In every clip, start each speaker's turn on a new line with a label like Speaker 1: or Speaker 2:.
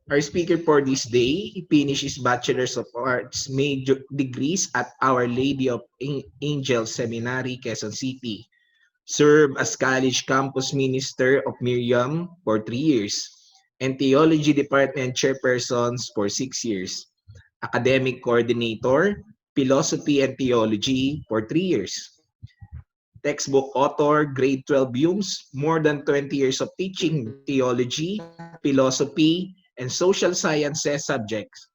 Speaker 1: Our speaker for this day finished his Bachelor's of Arts major degrees at Our Lady of Angel Seminary, Quezon City. Served as college campus minister of Miriam for 3 years and theology department chairpersons for 6 years. Academic coordinator, philosophy and theology for 3 years. Textbook author, grade 12 Humes, more than 20 years of teaching theology, philosophy, and social sciences subjects.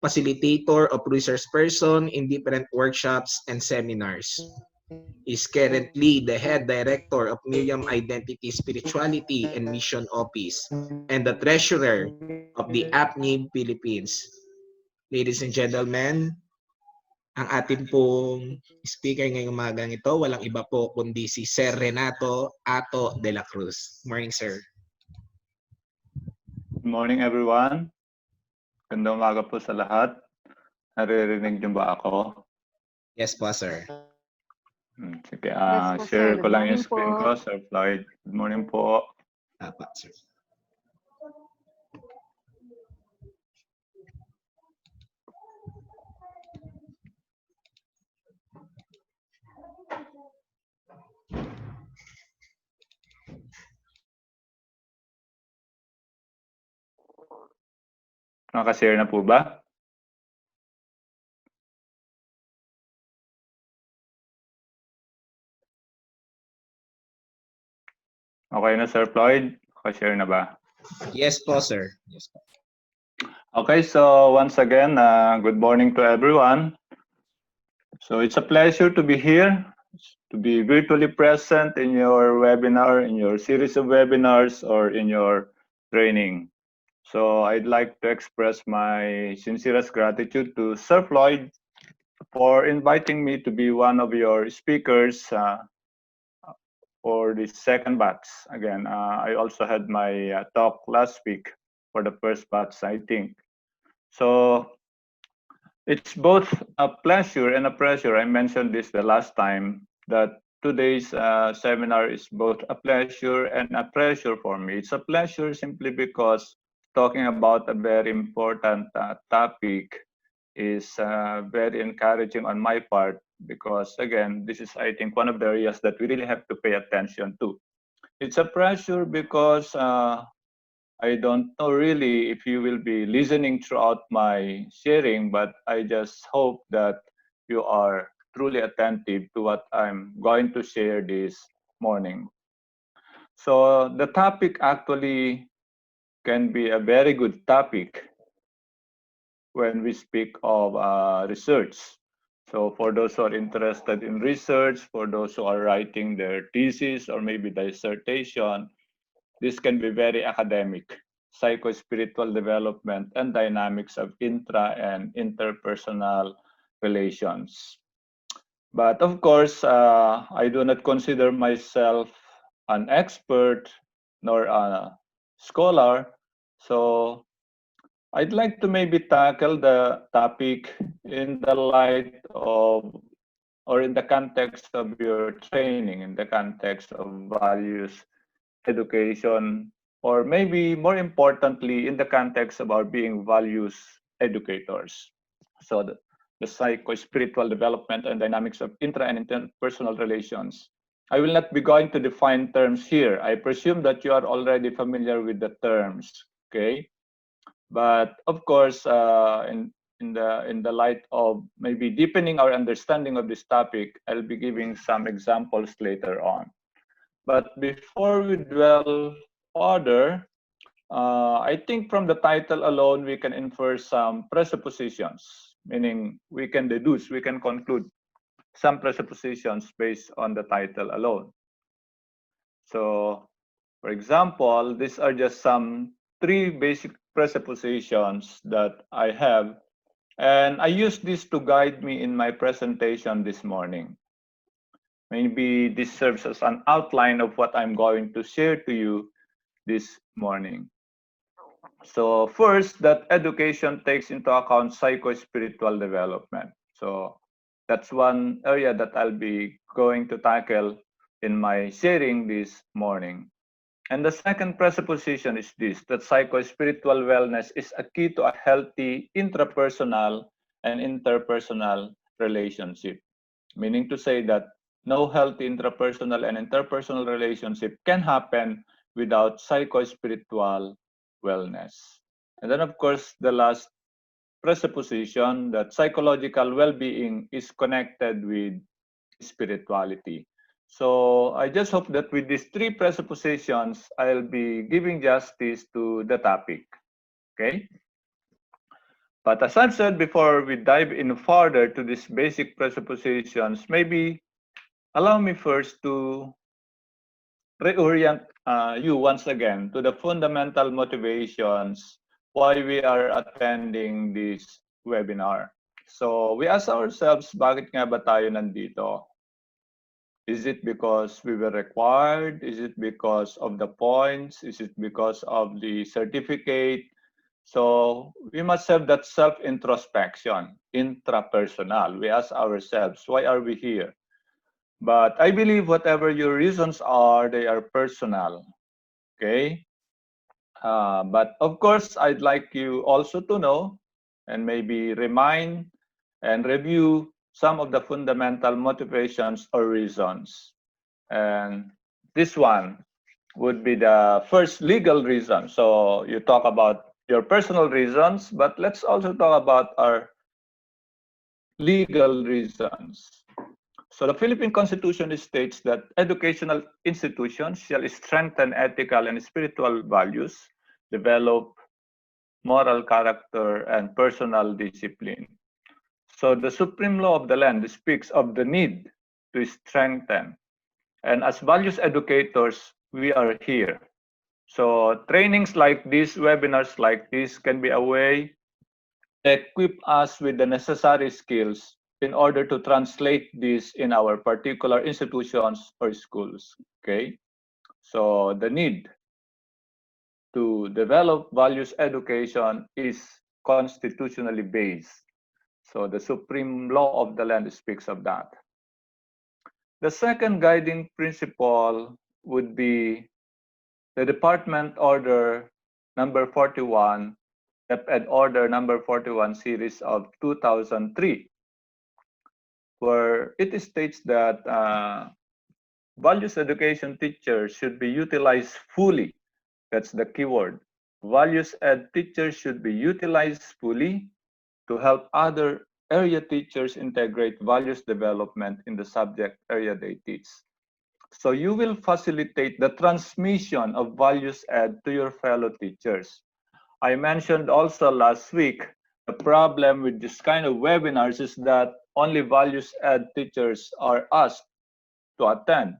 Speaker 1: Facilitator of resource person in different workshops and seminars. Is currently the head director of Miriam Identity, Spirituality, and Mission Office, and the treasurer of the APNIB Philippines. Ladies and gentlemen, ang ating pong speaker ngayong umagang ito, walang iba po kundi si Sir Renato Ato de la Cruz. Morning, sir.
Speaker 2: Good morning, everyone. Gandang umaga po sa lahat. Naririnig niyo ba ako?
Speaker 1: Yes po, sir.
Speaker 2: Sige, share ko lang yung screen ko, Sir Floyd. Good morning po.
Speaker 1: Apa, sir.
Speaker 2: Nakashare na po ba? Okay na, Sir Floyd? Nakashare na ba?
Speaker 1: Yes po, sir. Yes po.
Speaker 2: Okay, so once again, good morning to everyone. So it's a pleasure to be here, to be virtually present in your webinar, in your series of webinars, or in your training. So I'd like to express my sincerest gratitude to Sir Floyd for inviting me to be one of your speakers for the second batch. Again, I also had my talk last week for the first batch, I think. So it's both a pleasure and a pressure. I mentioned this the last time, that today's seminar is both a pleasure and a pressure for me. It's a pleasure simply because talking about a very important topic is very encouraging on my part, because again, this is, I think, one of the areas that we really have to pay attention to. It's a pressure because I don't know really if you will be listening throughout my sharing, but I just hope that you are truly attentive to what I'm going to share this morning. So the topic actually can be a very good topic when we speak of research. So for those who are interested in research, for those who are writing their thesis or maybe dissertation, this can be very academic. Psycho-spiritual development and dynamics of intra and interpersonal relations. But of course, I do not consider myself an expert nor a scholar. So I'd like to maybe tackle the topic in the light of, or in the context of your training, in the context of values, education, or maybe more importantly, in the context of our being values educators. So the psycho-spiritual development and dynamics of intra and interpersonal relations. I will not be going to define terms here. I presume that you are already familiar with the terms, okay? But of course, in the light of maybe deepening our understanding of this topic, I'll be giving some examples later on. But before we dwell further, I think from the title alone, we can infer some presuppositions, meaning we can deduce, we can conclude some presuppositions based on the title alone. So, for example, these are just some 3 basic presuppositions that I have, and I use this to guide me in my presentation this morning. Maybe this serves as an outline of what I'm going to share to you this morning. So first, that education takes into account psycho-spiritual development. So that's one area that I'll be going to tackle in my sharing this morning. And the second presupposition is this, that psycho-spiritual wellness is a key to a healthy intrapersonal and interpersonal relationship. Meaning to say that no healthy intrapersonal and interpersonal relationship can happen without psycho-spiritual wellness. And then, of course, the last presupposition that psychological well-being is connected with spirituality. So I just hope that with these three presuppositions, I'll be giving justice to the topic. Okay? But as I've said before, we dive in further to these basic presuppositions, maybe allow me first to reorient you once again to the fundamental motivations why we are attending this webinar. So we ask ourselves, bakit nga ba tayo nandito? Is it because we were required? Is it because of the points? Is it because of the certificate? So we must have that self-introspection, intrapersonal. We ask ourselves, why are we here? But I believe whatever your reasons are, they are personal. Okay? But of course, I'd like you also to know and maybe remind and review some of the fundamental motivations or reasons. And this one would be the first legal reason. So you talk about your personal reasons, but let's also talk about our legal reasons. So the Philippine Constitution states that educational institutions shall strengthen ethical and spiritual values, develop moral character, and personal discipline. So the supreme law of the land speaks of the need to strengthen. And as values educators, we are here. So trainings like this, webinars like this can be a way to equip us with the necessary skills in order to translate this in our particular institutions or schools. Okay? So the need to develop values education is constitutionally based. So the supreme law of the land speaks of that. The second guiding principle would be the Department Order number 41, Ed Order number 41 series of 2003, where it states that values education teachers should be utilized fully. That's the keyword. Values ed teachers should be utilized fully to help other area teachers integrate values development in the subject area they teach. So you will facilitate the transmission of values ed to your fellow teachers. I mentioned also last week, the problem with this kind of webinars is that only values ed teachers are asked to attend.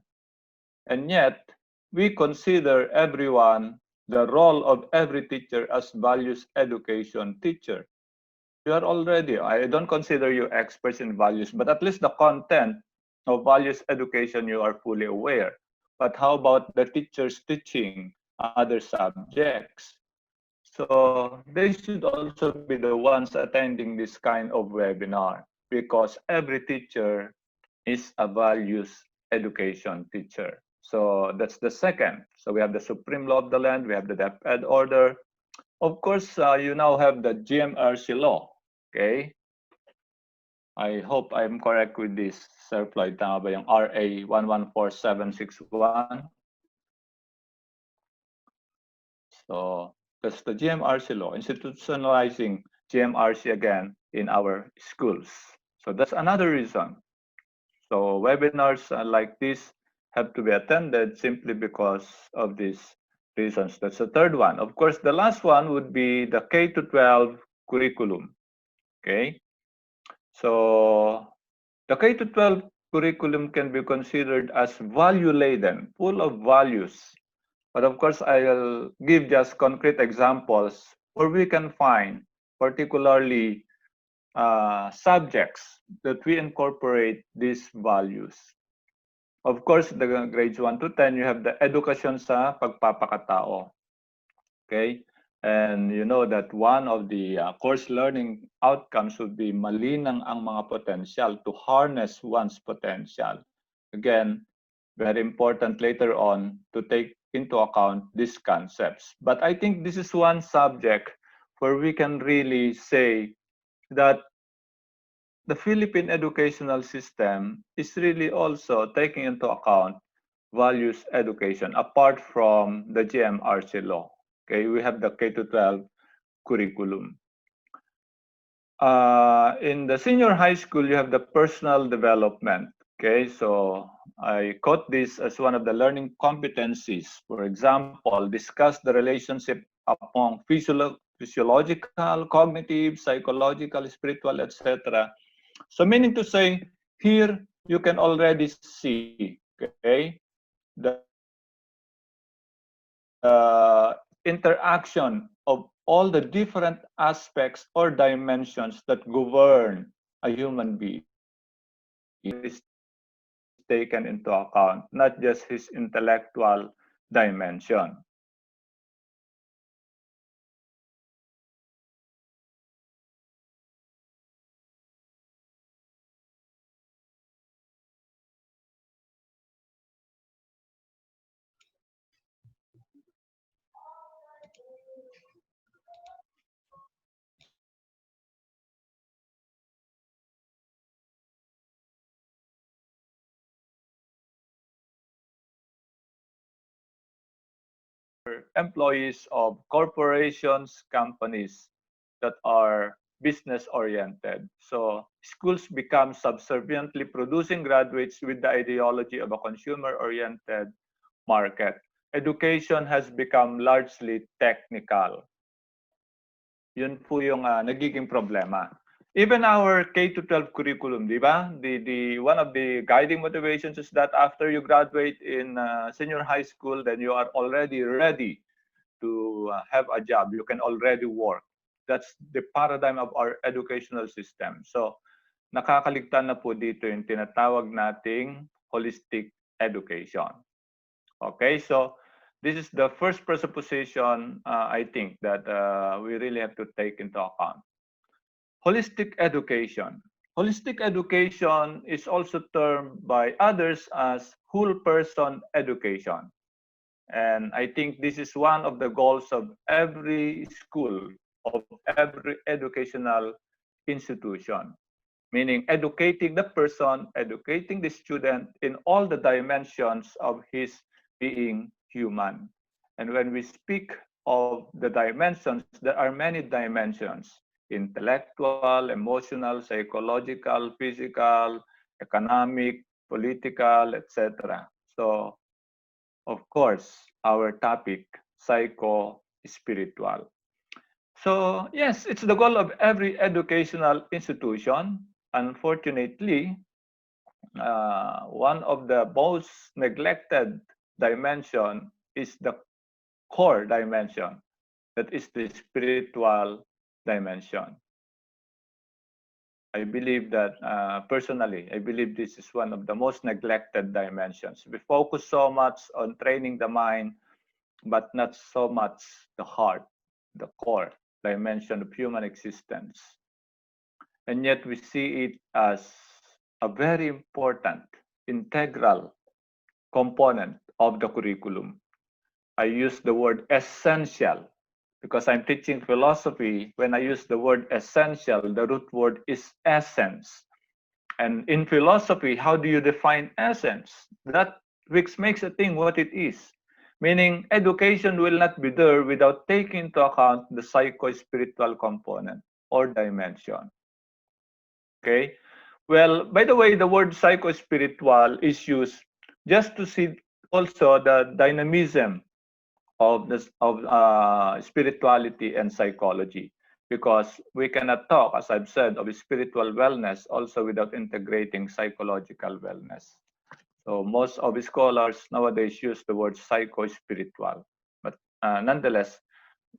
Speaker 2: And yet, we consider everyone, the role of every teacher as values education teacher. You are already, I don't consider you experts in values, but at least the content of values education you are fully aware. But how about the teachers teaching other subjects? So they should also be the ones attending this kind of webinar because every teacher is a values education teacher. So that's the second. So we have the supreme law of the land, we have the DepEd order. Of course, you now have the GMRC law. Okay? I hope I'm correct with this. Sir Floyd, tama ba yung RA 114761? So that's the GMRC law, institutionalizing GMRC again in our schools. So that's another reason. So webinars like this have to be attended simply because of these reasons. That's the third one. Of course, the last one would be the K-12 curriculum. Okay? So the K-12 curriculum can be considered as value-laden, full of values. But of course, I'll give just concrete examples where we can find particularly subjects that we incorporate these values. Of course, the grades 1 to 10, you have the edukasyon sa pagpapakatao. Okay? And you know that one of the course learning outcomes would be malinang ang mga potential, to harness one's potential. Again, very important later on to take into account these concepts. But I think this is one subject where we can really say that the Philippine educational system is really also taking into account values education apart from the GMRC law. Okay, we have the K to 12 curriculum. In the senior high school, you have the personal development. Okay, so I quote this as one of the learning competencies. For example, discuss the relationship among physiological, cognitive, psychological, spiritual, etc. So meaning to say, here you can already see, okay, the interaction of all the different aspects or dimensions that govern a human being is taken into account, not just his intellectual dimension. Employees of corporations, companies that are business oriented. So schools become subserviently producing graduates with the ideology of a consumer oriented market. Education has become largely technical. Yun po yung nagiging problema. Even our K to 12 curriculum, di ba? The one of the guiding motivations is that after you graduate in senior high school, then you are already ready to have a job. You can already work. That's the paradigm of our educational system. So, nakakaligtan na po dito yung tinatawag nating holistic education. Okay, so this is the first presupposition I think that we really have to take into account. Holistic education. Holistic education is also termed by others as whole person education. And I think this is one of the goals of every school, of every educational institution, meaning educating the person, educating the student in all the dimensions of his being human. And when we speak of the dimensions, there are many dimensions: intellectual, emotional, psychological, physical, economic, political, etc. So, of course, our topic, psycho-spiritual. So, yes, it's the goal of every educational institution. Unfortunately, one of the most neglected dimension is the core dimension, that is the spiritual dimension. I believe that personally, I believe this is one of the most neglected dimensions. We focus so much on training the mind, but not so much the heart, the core dimension of human existence. And yet we see it as a very important, integral component of the curriculum. I use the word essential because I'm teaching philosophy. When I use the word essential, the root word is essence. And in philosophy, how do you define essence? That which makes a thing what it is. Meaning, education will not be there without taking into account the psycho-spiritual component or dimension. Okay? Well, by the way, the word psycho-spiritual is used just to see also the dynamism of this of spirituality and psychology, because we cannot talk, as I've said, of spiritual wellness also without integrating psychological wellness. So most of the scholars nowadays use the word psycho-spiritual, but nonetheless,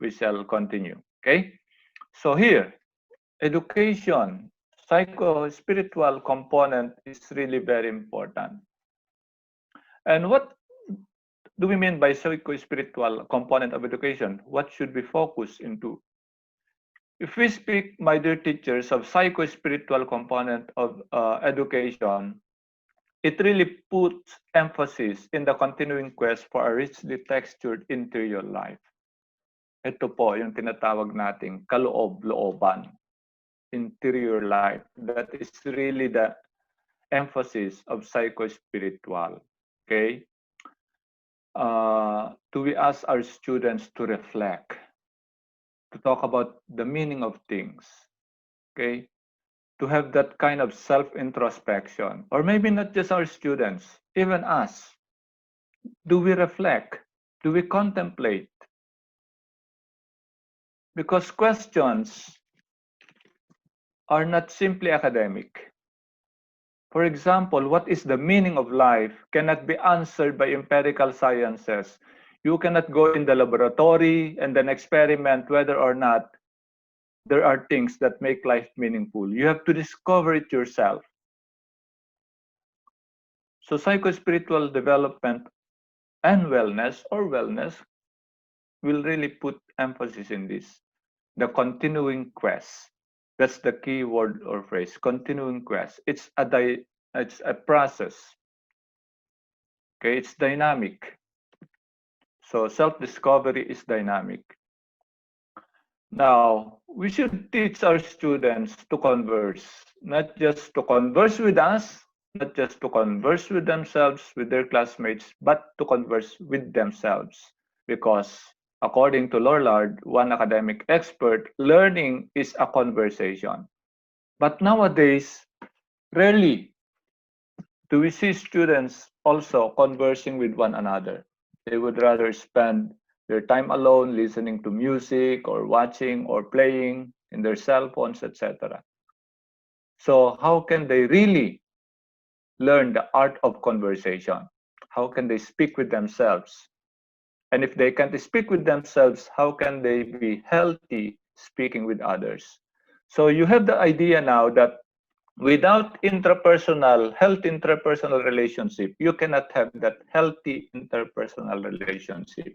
Speaker 2: we shall continue. Okay, so here, education, psycho-spiritual component is really very important. And what do we mean by psycho-spiritual component of education? What should we focus into? If we speak, my dear teachers, of psycho-spiritual component of education, it really puts emphasis in the continuing quest for a richly textured interior life. Ito po yung tinatawag nating kaloob-looban, interior life. That is really the emphasis of psycho-spiritual. Okay? Do we ask our students to reflect, to talk about the meaning of things? Okay? To have that kind of self-introspection, or maybe not just our students, even us. Do we reflect? Do we contemplate? Because questions are not simply academic. For example, what is the meaning of life cannot be answered by empirical sciences. You cannot go in the laboratory and then experiment whether or not there are things that make life meaningful. You have to discover it yourself. So psycho-spiritual development and wellness will really put emphasis in this. The continuing quest. That's the key word or phrase. Continuing quest. It's a process. Okay, it's dynamic. So self-discovery is dynamic. Now, we should teach our students to converse, not just to converse with us, not just to converse with themselves, with their classmates, but to converse with themselves. Because according to Lorillard, one academic expert, learning is a conversation. But nowadays, rarely do we see students also conversing with one another. They would rather spend their time alone listening to music or watching or playing in their cell phones, etc. So how can they really learn the art of conversation? How can they speak with themselves? And if they can't speak with themselves, how can they be healthy speaking with others? So you have the idea now that without healthy interpersonal relationship, you cannot have that healthy interpersonal relationship.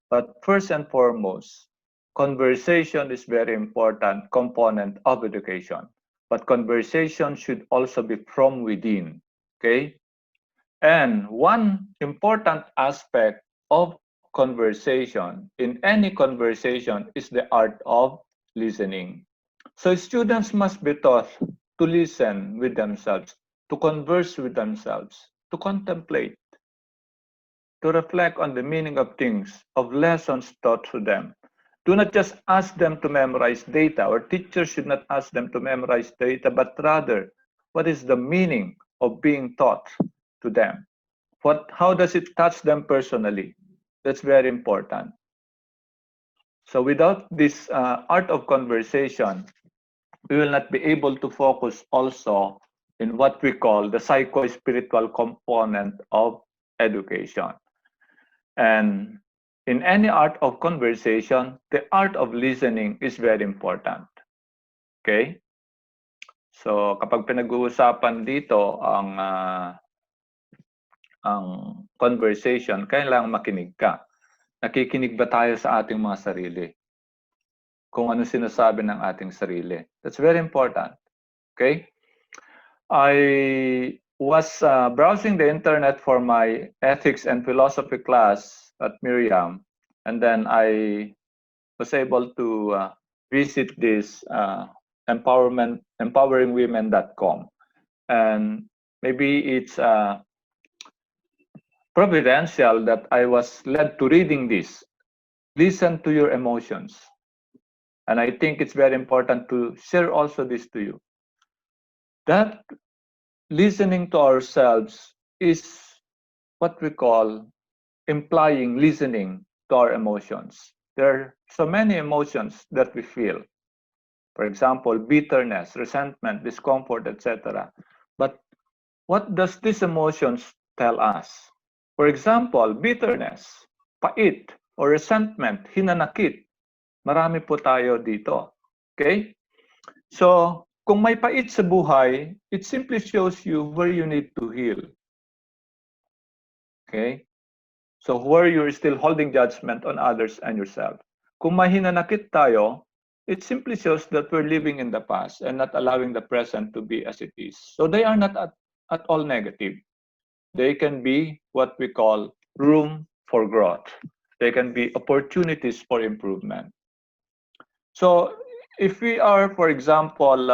Speaker 2: But first and foremost, conversation is very important component of education. But conversation should also be from within. Okay? And one important aspect of conversation, in any conversation, is the art of listening. So students must be taught to listen with themselves, to converse with themselves, to contemplate, to reflect on the meaning of things, of lessons taught to them. Do not just ask them to memorize data, or teachers should not ask them to memorize data, but rather, what is the meaning of being taught to them? How does it touch them personally? That's very important. So without this art of conversation, we will not be able to focus also in what we call the psycho-spiritual component of education. And in any art of conversation, the art of listening is very important. Okay? So kapag pinag-uusapan dito ang conversation, kailangang makinig ka. Nakikinig ba tayo sa ating mga sarili? Kung ano sinasabi ng ating sarili. That's very important. Okay? I was browsing the internet for my ethics and philosophy class at Miriam, and then I was able to visit this empoweringwomen.com. And maybe it's providential that I was led to reading this. Listen to your emotions. And I think it's very important to share also this to you. That listening to ourselves is what we call implying listening to our emotions. There are so many emotions that we feel. For example, bitterness, resentment, discomfort, etc. But what does these emotions tell us? For example, bitterness, pait, or resentment, hinanakit. Marami po tayo dito. Okay? So, kung may pait sa buhay, it simply shows you where you need to heal. Okay? So, where you're still holding judgment on others and yourself. Kung may hinanakit tayo, it simply shows that we're living in the past and not allowing the present to be as it is. So, they are not at all negative. They can be what we call room for growth. They can be opportunities for improvement. So if we are, for example,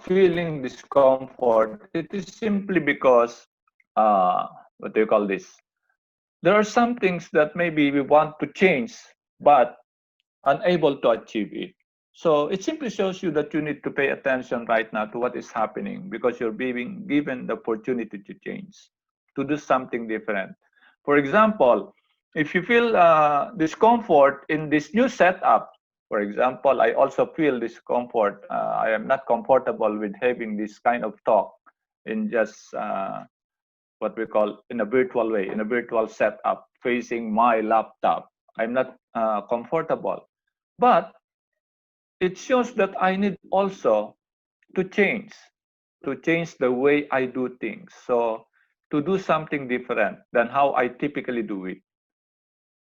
Speaker 2: feeling discomfort, it is simply because, what do you call this? There are some things that maybe we want to change, but unable to achieve it. So it simply shows you that you need to pay attention right now to what is happening because you're being given the opportunity to change, to do something different. For example, if you feel discomfort in this new setup, for example, I also feel discomfort. I am not comfortable with having this kind of talk in just what we call in a virtual way, in a virtual setup, facing my laptop. I'm not comfortable. But it shows that I need also to change the way I do things. So to do something different than how I typically do it.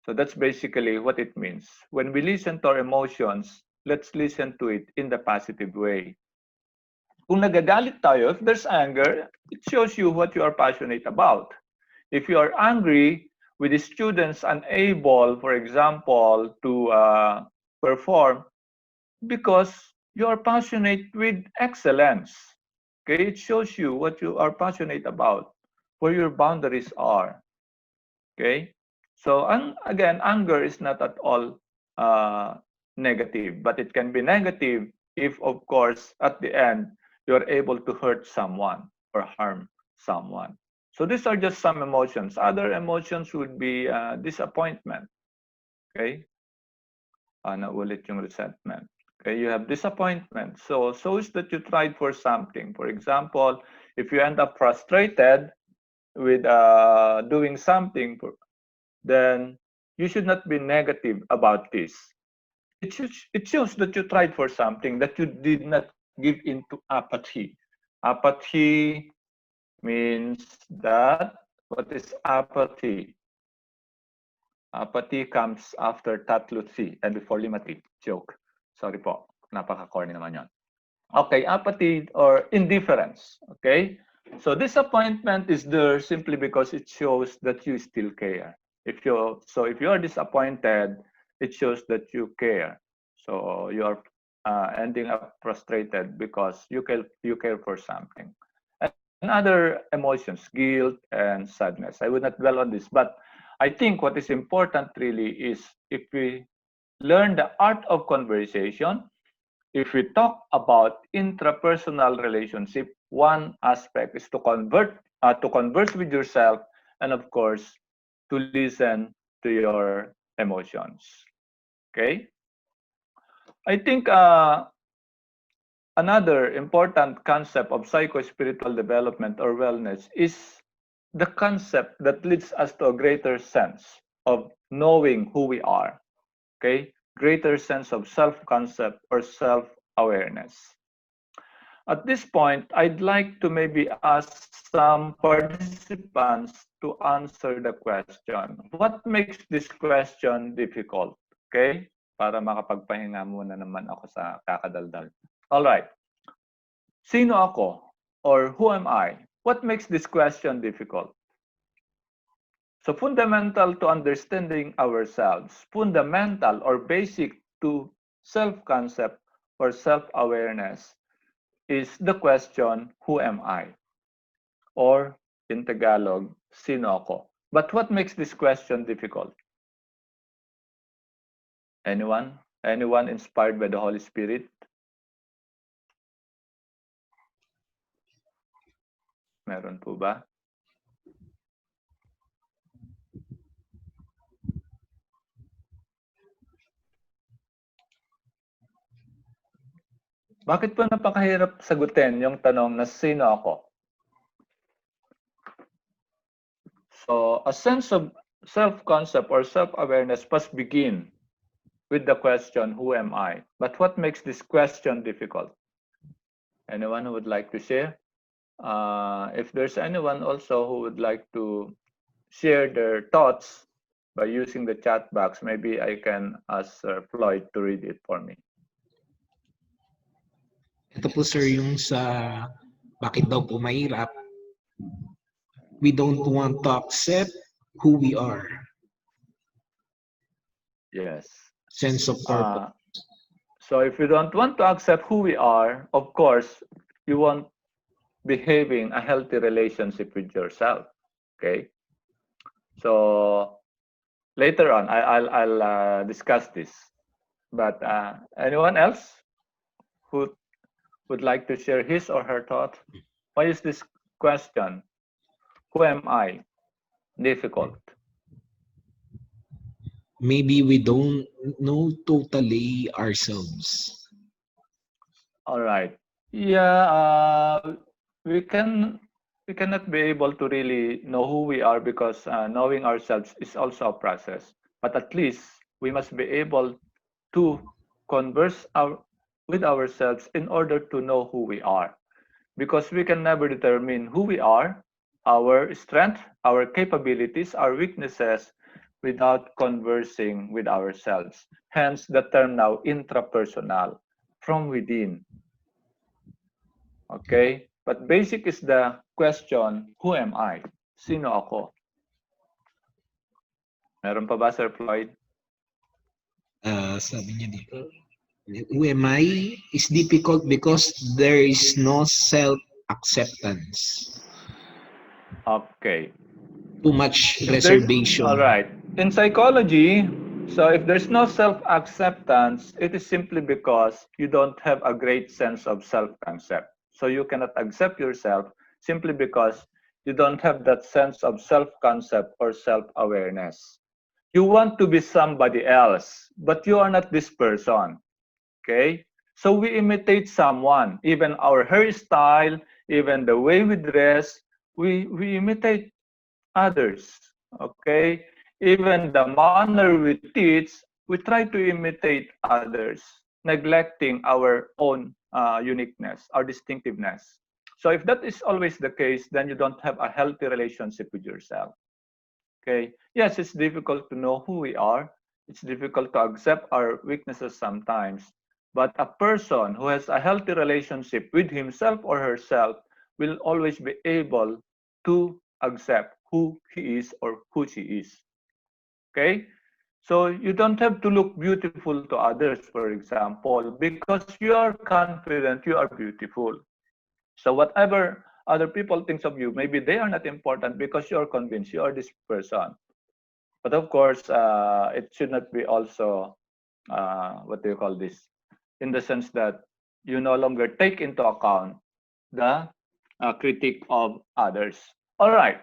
Speaker 2: So that's basically what it means. When we listen to our emotions, let's listen to it in the positive way. Kung nagagalit tayo, if there's anger, it shows you what you are passionate about. If you are angry with the students unable, for example, to perform, because you are passionate with excellence. Okay, it shows you what you are passionate about, where your boundaries are. Okay, so again, anger is not at all negative, but it can be negative if, of course, at the end you are able to hurt someone or harm someone. So these are just some emotions. Other emotions would be disappointment. Okay, naulit yung resentment. Okay, you have disappointment. So is that you tried for something. For example, if you end up frustrated with doing something, then you should not be negative about this. It shows that you tried for something, that you did not give into apathy. Apathy means that, what is apathy? Apathy comes after tatluthi and before limati. Joke. Sorry po. Napaka-corny naman yon. Okay, apathy or indifference. Okay? So disappointment is there simply because it shows that you still care. If you are disappointed, it shows that you care. So you are ending up frustrated because you care for something. And other emotions, guilt and sadness. I would not dwell on this, but I think what is important really is if we learn the art of conversation, if we talk about intrapersonal relationship, one aspect is to converse with yourself, and of course, to listen to your emotions. Okay. I think another important concept of psycho-spiritual development or wellness is the concept that leads us to a greater sense of knowing who we are. Okay, greater sense of self-concept or self-awareness. At this point, I'd like to maybe ask some participants to answer the question. What makes this question difficult? Okay? Para makapagpahinga muna naman ako sa kakadaldal. All right. Sino ako? Or who am I? What makes this question difficult? So fundamental to understanding ourselves, fundamental or basic to self-concept or self-awareness is the question, who am I? Or in Tagalog, sino ako? But what makes this question difficult? Anyone? Anyone inspired by the Holy Spirit? Meron po ba? Bakit po napakahirap sagutin yung tanong na sino ako? So a sense of self-concept or self-awareness must begin with the question, who am I? But what makes this question difficult? Anyone who would like to share? If there's anyone also who would like to share their thoughts by using the chat box, maybe I can ask Floyd to read it for me.
Speaker 1: Ito po sir yung sa bakit daw po mahirap. We don't want to accept who we are.
Speaker 2: Yes.
Speaker 1: Sense of purpose.
Speaker 2: Uh, so if you don't want to accept who we are, of course, you won't be having a healthy relationship with yourself. Okay. So later on, I'll discuss this. But anyone else who would like to share his or her thought? Why is this question, who am I, difficult?
Speaker 1: Maybe we don't know totally ourselves.
Speaker 2: All right. Yeah, we can we cannot be able to really know who we are because knowing ourselves is also a process. But at least we must be able to converse with ourselves in order to know who we are. Because we can never determine who we are, our strength, our capabilities, our weaknesses without conversing with ourselves. Hence the term now intrapersonal, from within. Okay? But basic is the question, who am I? Sino ako? Meron pa ba, Sir Floyd?
Speaker 1: Sabi niya dito, who am I is difficult because there is no self-acceptance.
Speaker 2: Okay.
Speaker 1: Too much
Speaker 2: If there's, all
Speaker 1: reservation.
Speaker 2: right. In psychology, so if there's no self-acceptance, it is simply because you don't have a great sense of self-concept. So you cannot accept yourself simply because you don't have that sense of self-concept or self-awareness. You want to be somebody else, but you are not this person. Okay? So we imitate someone, even our hairstyle, even the way we dress, we imitate others. Okay? Even the manner we teach, we try to imitate others, neglecting our own uniqueness, our distinctiveness. So if that is always the case, then you don't have a healthy relationship with yourself. Okay? Yes, it's difficult to know who we are. It's difficult to accept our weaknesses sometimes. But a person who has a healthy relationship with himself or herself will always be able to accept who he is or who she is. Okay? So you don't have to look beautiful to others, for example, because you are confident you are beautiful. So whatever other people thinks of you, maybe they are not important because you are convinced you are this person. But of course, it should not be also what do you call this? In the sense that you no longer take into account the critique of others. All right.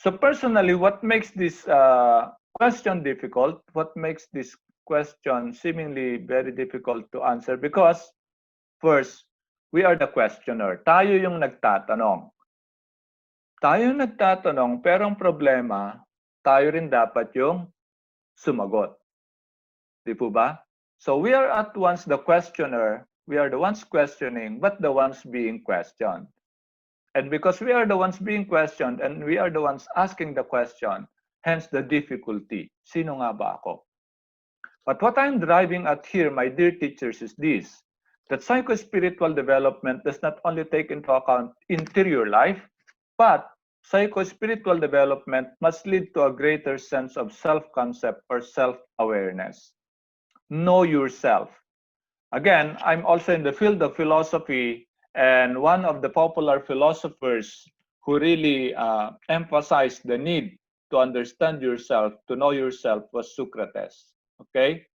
Speaker 2: So personally, what makes this question difficult? What makes this question seemingly very difficult to answer? Because first, we are the questioner. Tayo yung nagtatanong. Tayo yung nagtatanong, pero ang problema, tayo rin dapat yung sumagot. Di po ba? So we are at once the questioner, we are the ones questioning, but the ones being questioned. And because we are the ones being questioned and we are the ones asking the question, hence the difficulty. Sino nga ba ako? But what I'm driving at here, my dear teachers, is this, that psycho-spiritual development does not only take into account interior life, but psycho-spiritual development must lead to a greater sense of self-concept or self-awareness. Know yourself. Again, I'm also in the field of philosophy, and one of the popular philosophers who really emphasized the need to understand yourself, to know yourself, was Socrates. Okay?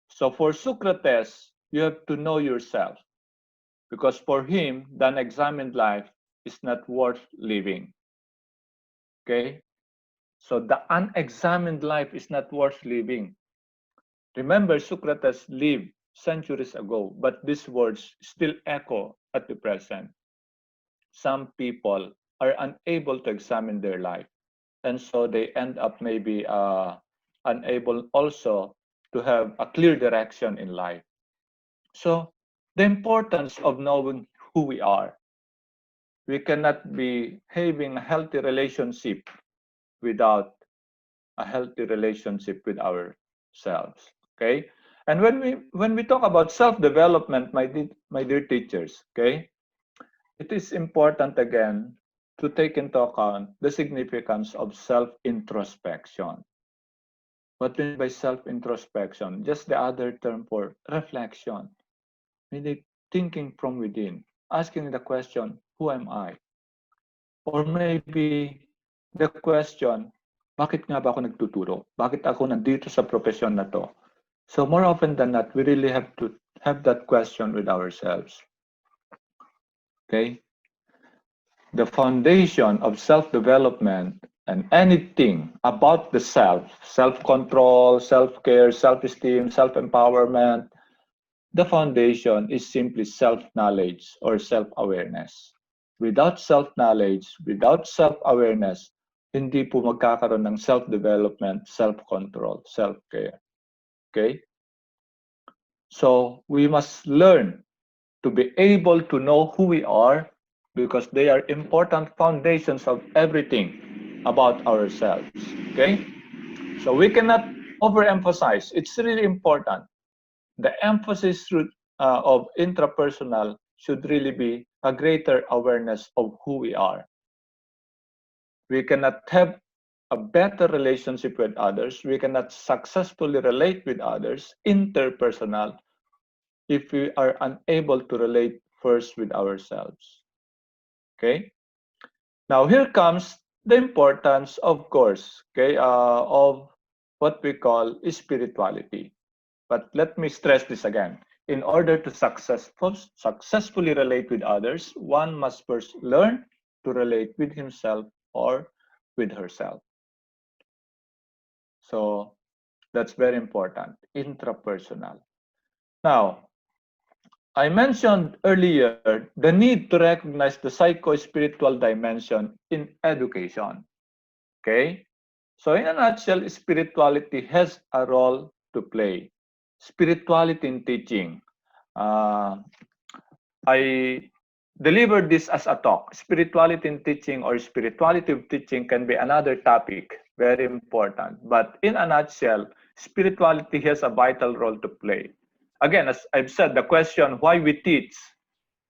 Speaker 2: So for Socrates, you have to know yourself because for him, the unexamined life is not worth living. Okay? So the unexamined life is not worth living. Remember, Socrates lived centuries ago, but these words still echo at the present. Some people are unable to examine their life, and so they end up maybe unable also to have a clear direction in life. So, the importance of knowing who we are. We cannot be having a healthy relationship without a healthy relationship with ourselves. Okay, and when we talk about self-development, my dear teachers, okay, it is important again. to take into account the significance of self-introspection. What do you mean by self-introspection? Just the other term for reflection, meaning thinking from within, asking the question, who am I? Or maybe the question, bakit nga ba ako nagtuturo? Bakit ako nandito sa profesyon na to? So more often than not, we really have to have that question with ourselves. Okay? The foundation of self-development and anything about the self, self-control, self-care, self-esteem, self-empowerment, the foundation is simply self-knowledge or self-awareness. Without self-knowledge, without self-awareness, hindi po magkakaroon ng self-development, self-control, self-care. Okay? So, we must learn to be able to know who we are because they are important foundations of everything about ourselves. Okay? So, we cannot overemphasize. It's really important. The emphasis of intrapersonal should really be a greater awareness of who we are. We cannot have a better relationship with others. We cannot successfully relate with others, interpersonal, if we are unable to relate first with ourselves. Okay? Now, here comes the importance, of course, okay, of what we call spirituality. But let me stress this again. In order to successfully relate with others, one must first learn to relate with himself or with herself. So that's very important, intrapersonal. Now, I mentioned earlier the need to recognize the psycho-spiritual dimension in education. Okay? So in a nutshell, spirituality has a role to play. Spirituality in teaching. I delivered this as a talk. Spirituality in teaching or spirituality of teaching can be another topic, very important. But in a nutshell, spirituality has a vital role to play. Again, as I've said, the question why we teach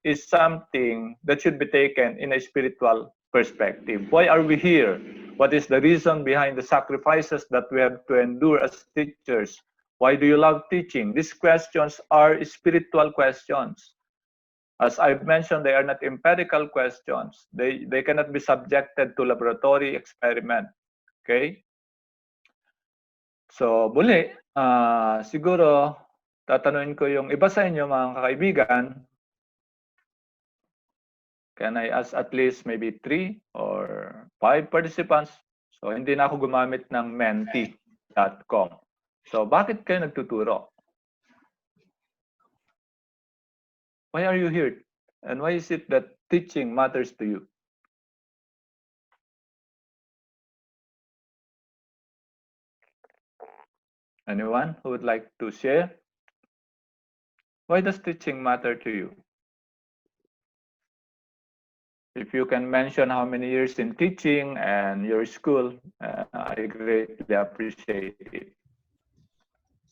Speaker 2: is something that should be taken in a spiritual perspective. Why are we here? What is the reason behind the sacrifices that we have to endure as teachers? Why do you love teaching? These questions are spiritual questions. As I've mentioned, they are not empirical questions. They cannot be subjected to laboratory experiment. Okay? So, muli, siguro, tatanungin ko yung iba sa inyo, mga kakaibigan, can I ask at least maybe 3 or 5 participants? So, hindi na ako gumamit ng menti.com. So, bakit kayo nagtuturo? Why are you here? And why is it that teaching matters to you? Anyone who would like to share? Why does teaching matter to you? If you can mention how many years in teaching and your school, I greatly appreciate it.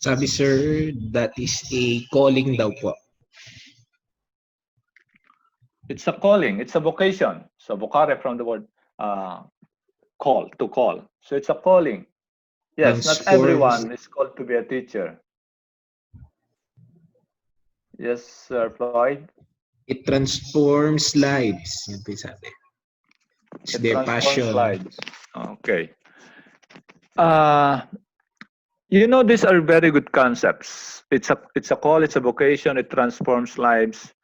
Speaker 1: Sabi sir, that is a calling daw po.
Speaker 2: It's a calling, it's a vocation. So vocare from the word call, to call. So it's a calling. Yes, not everyone is called to be a teacher. Yes, Sir Floyd?
Speaker 1: It transforms lives. Yan po yung sabi. It's their passion.
Speaker 2: Lives. Okay. You know, these are very good concepts. It's a call, it's a vocation, it transforms lives.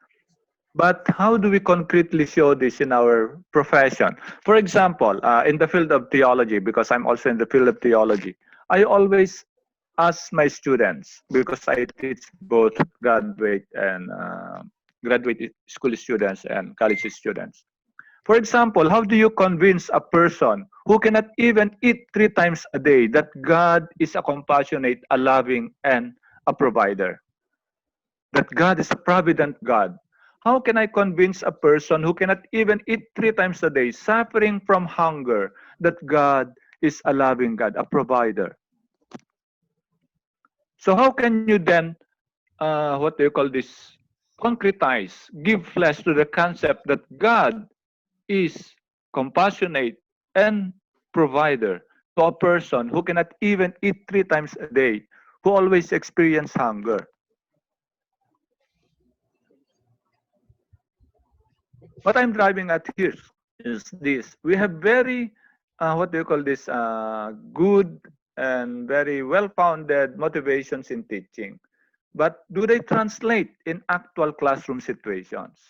Speaker 2: But how do we concretely show this in our profession? For example, in the field of theology, because I'm also in the field of theology, I always ask my students, because I teach both graduate school students and college students. For example, how do you convince a person who cannot even eat 3 times a day that God is a compassionate, a loving, and a provider? That God is a provident God. How can I convince a person who cannot even eat 3 times a day, suffering from hunger, that God is a loving God, a provider? So how can you then, what do you call this, concretize, give flesh to the concept that God is compassionate, and provider to a person who cannot even eat 3 times a day, who always experience hunger. What I'm driving at here is this. We have very, what do you call this, good and very well-founded motivations in teaching. But do they translate in actual classroom situations?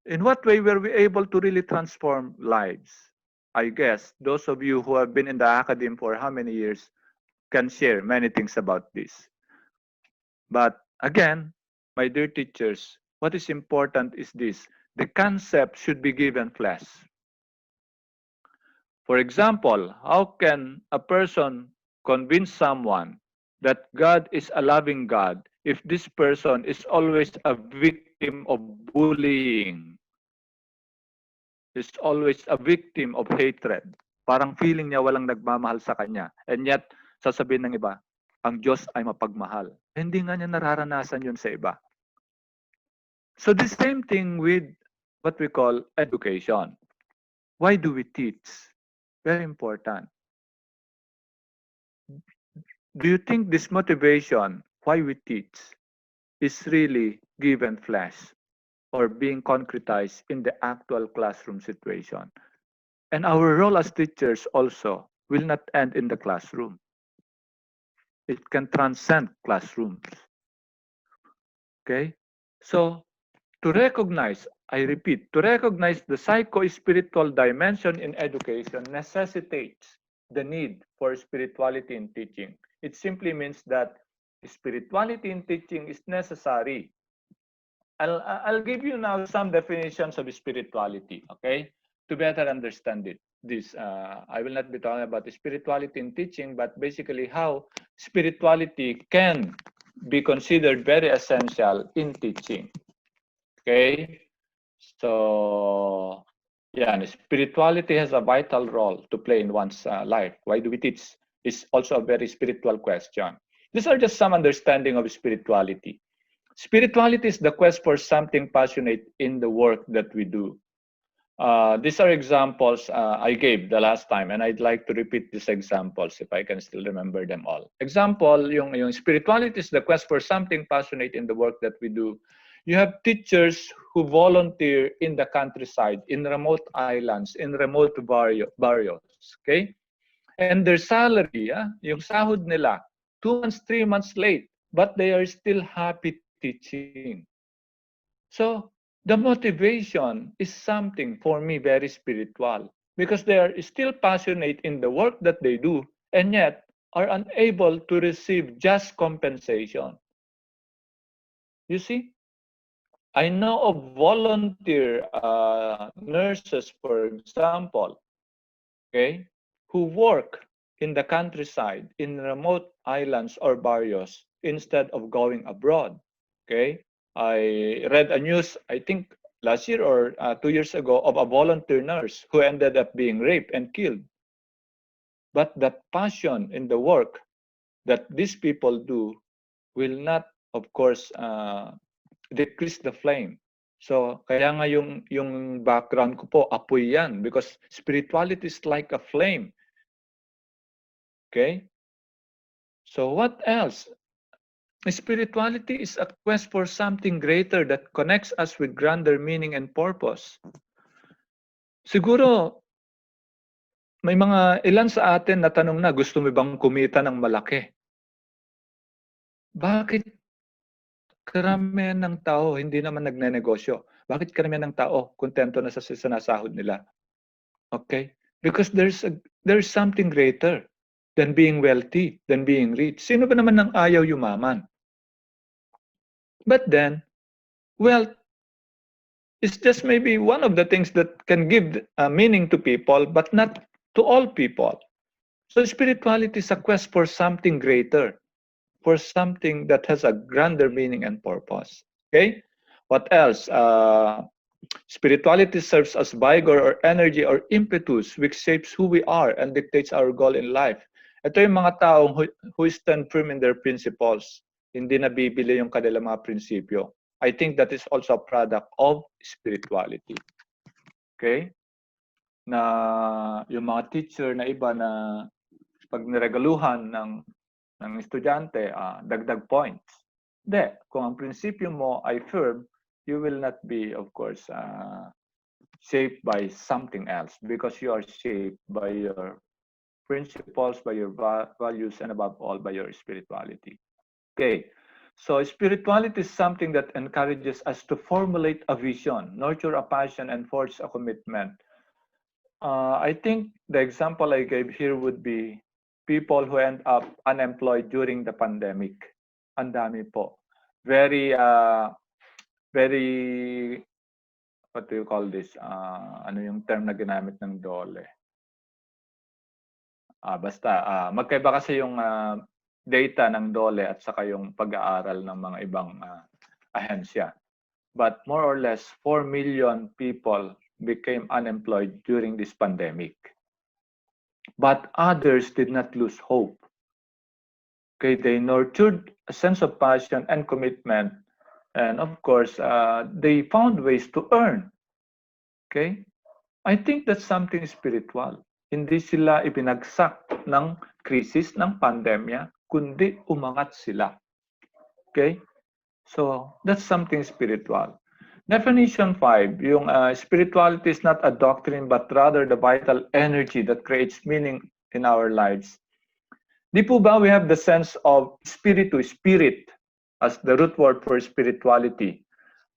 Speaker 2: In what way were we able to really transform lives? I guess those of you who have been in the academy for how many years can share many things about this. But again, my dear teachers, what is important is this. The concept should be given flesh. For example, how can a person convince someone that God is a loving God if this person is always a victim of bullying, is always a victim of hatred? Parang feeling niya walang nagmamahal sa kanya. And yet, sasabihin ng iba, ang Diyos ay mapagmahal. Hindi nga niya nararanasan yun sa iba. So the same thing with what we call education. Why do we teach? Very important. Do you think this motivation, why we teach, is really given flesh or being concretized in the actual classroom situation? And our role as teachers also will not end in the classroom. It can transcend classrooms. Okay? So, to recognize, I repeat, to recognize the psycho-spiritual dimension in education necessitates the need for spirituality in teaching. It simply means that spirituality in teaching is necessary. I'll give you now some definitions of spirituality, okay, to better understand it. I will not be talking about spirituality in teaching, but basically how spirituality can be considered very essential in teaching. Okay, so yeah, and spirituality has a vital role to play in one's life. Why do we teach? Is also a very spiritual question. These are just some understanding of spirituality. Spirituality is the quest for something passionate in the work that we do. These are examples I gave the last time, and I'd like to repeat these examples if I can still remember them all. Example, yung spirituality is the quest for something passionate in the work that we do. You have teachers who volunteer in the countryside, in remote islands, in remote barrios, okay? And their salary, yung sahod nila, 2 months, 3 months late, but they are still happy teaching. So the motivation is something for me very spiritual because they are still passionate in the work that they do and yet are unable to receive just compensation. You see, I know of volunteer nurses, for example, okay, who work in the countryside, in remote islands or barrios instead of going abroad. Okay, I read a news, I think last year or 2 years ago, of a volunteer nurse who ended up being raped and killed. But that passion in the work that these people do will not, of course, decrease the flame. So, kaya nga yung background ko po, apoy yan. Because spirituality is like a flame. Okay? So, what else? Spirituality is a quest for something greater that connects us with grander meaning and purpose. Siguro, may mga ilan sa atin na tanong na, gusto mo bang kumita ng malaki? Bakit karamihan ng tao hindi naman nagnenegosyo? Bakit karamihan ng tao kontento na sa sinasahod nila? Okay? Because there's something greater than being wealthy, than being rich. Sino ba naman nang ayaw yumaman? But then, wealth is just maybe one of the things that can give meaning to people, but not to all people. So spirituality is a quest for something greater, for something that has a grander meaning and purpose. Okay? What else? Spirituality serves as vigor or energy or impetus which shapes who we are and dictates our goal in life. Ito yung mga taong who stand firm in their principles. Hindi nabibili yung kanilang mga prinsipyo. I think that is also a product of spirituality. Okay? Na yung mga teacher na iba na pag niregaluhan ng estudyante, dagdag points. Hindi. Kung ang prinsipyo mo ay firm, you will not be, of course, shaped by something else because you are shaped by your principles, by your values, and above all, by your spirituality. Okay. So spirituality is something that encourages us to formulate a vision, nurture a passion, and forge a commitment. I think the example I gave here would be people who end up unemployed during the pandemic. Ang dami po. Very, very, what do you call this? Ano yung term na ginamit ng DOLE? Basta, magkaiba kasi yung data ng DOLE at saka yung pag-aaral ng mga ibang ahensya. But more or less, 4 million people became unemployed during this pandemic. But others did not lose hope. Okay, they nurtured a sense of passion and commitment. And of course, they found ways to earn. Okay? I think that's something spiritual. Hindi sila ibinagsak ng krisis, ng pandemya, kundi umangat sila. Okay? So, that's something spiritual. Definition 5, yung spirituality is not a doctrine but rather the vital energy that creates meaning in our lives. Di po ba we have the sense of spiritu, spirit, as the root word for spirituality?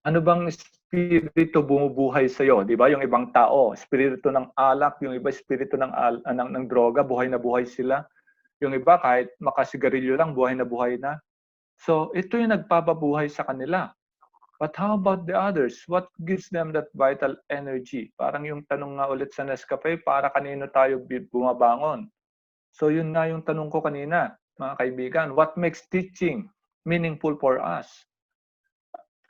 Speaker 2: Ano bang spirito bumubuhay sa iyo? Di ba? Yung ibang tao, spirito ng alak, yung iba spirito ng droga, buhay na buhay sila. Yung iba kahit makasigarilyo lang, buhay na. So, ito yung nagpapabuhay sa kanila. But how about the others? What gives them that vital energy? Parang yung tanong nga ulit sa Nescafe, para kanino tayo bumabangon? So yun nga yung tanong ko kanina, mga kaibigan. What makes teaching meaningful for us?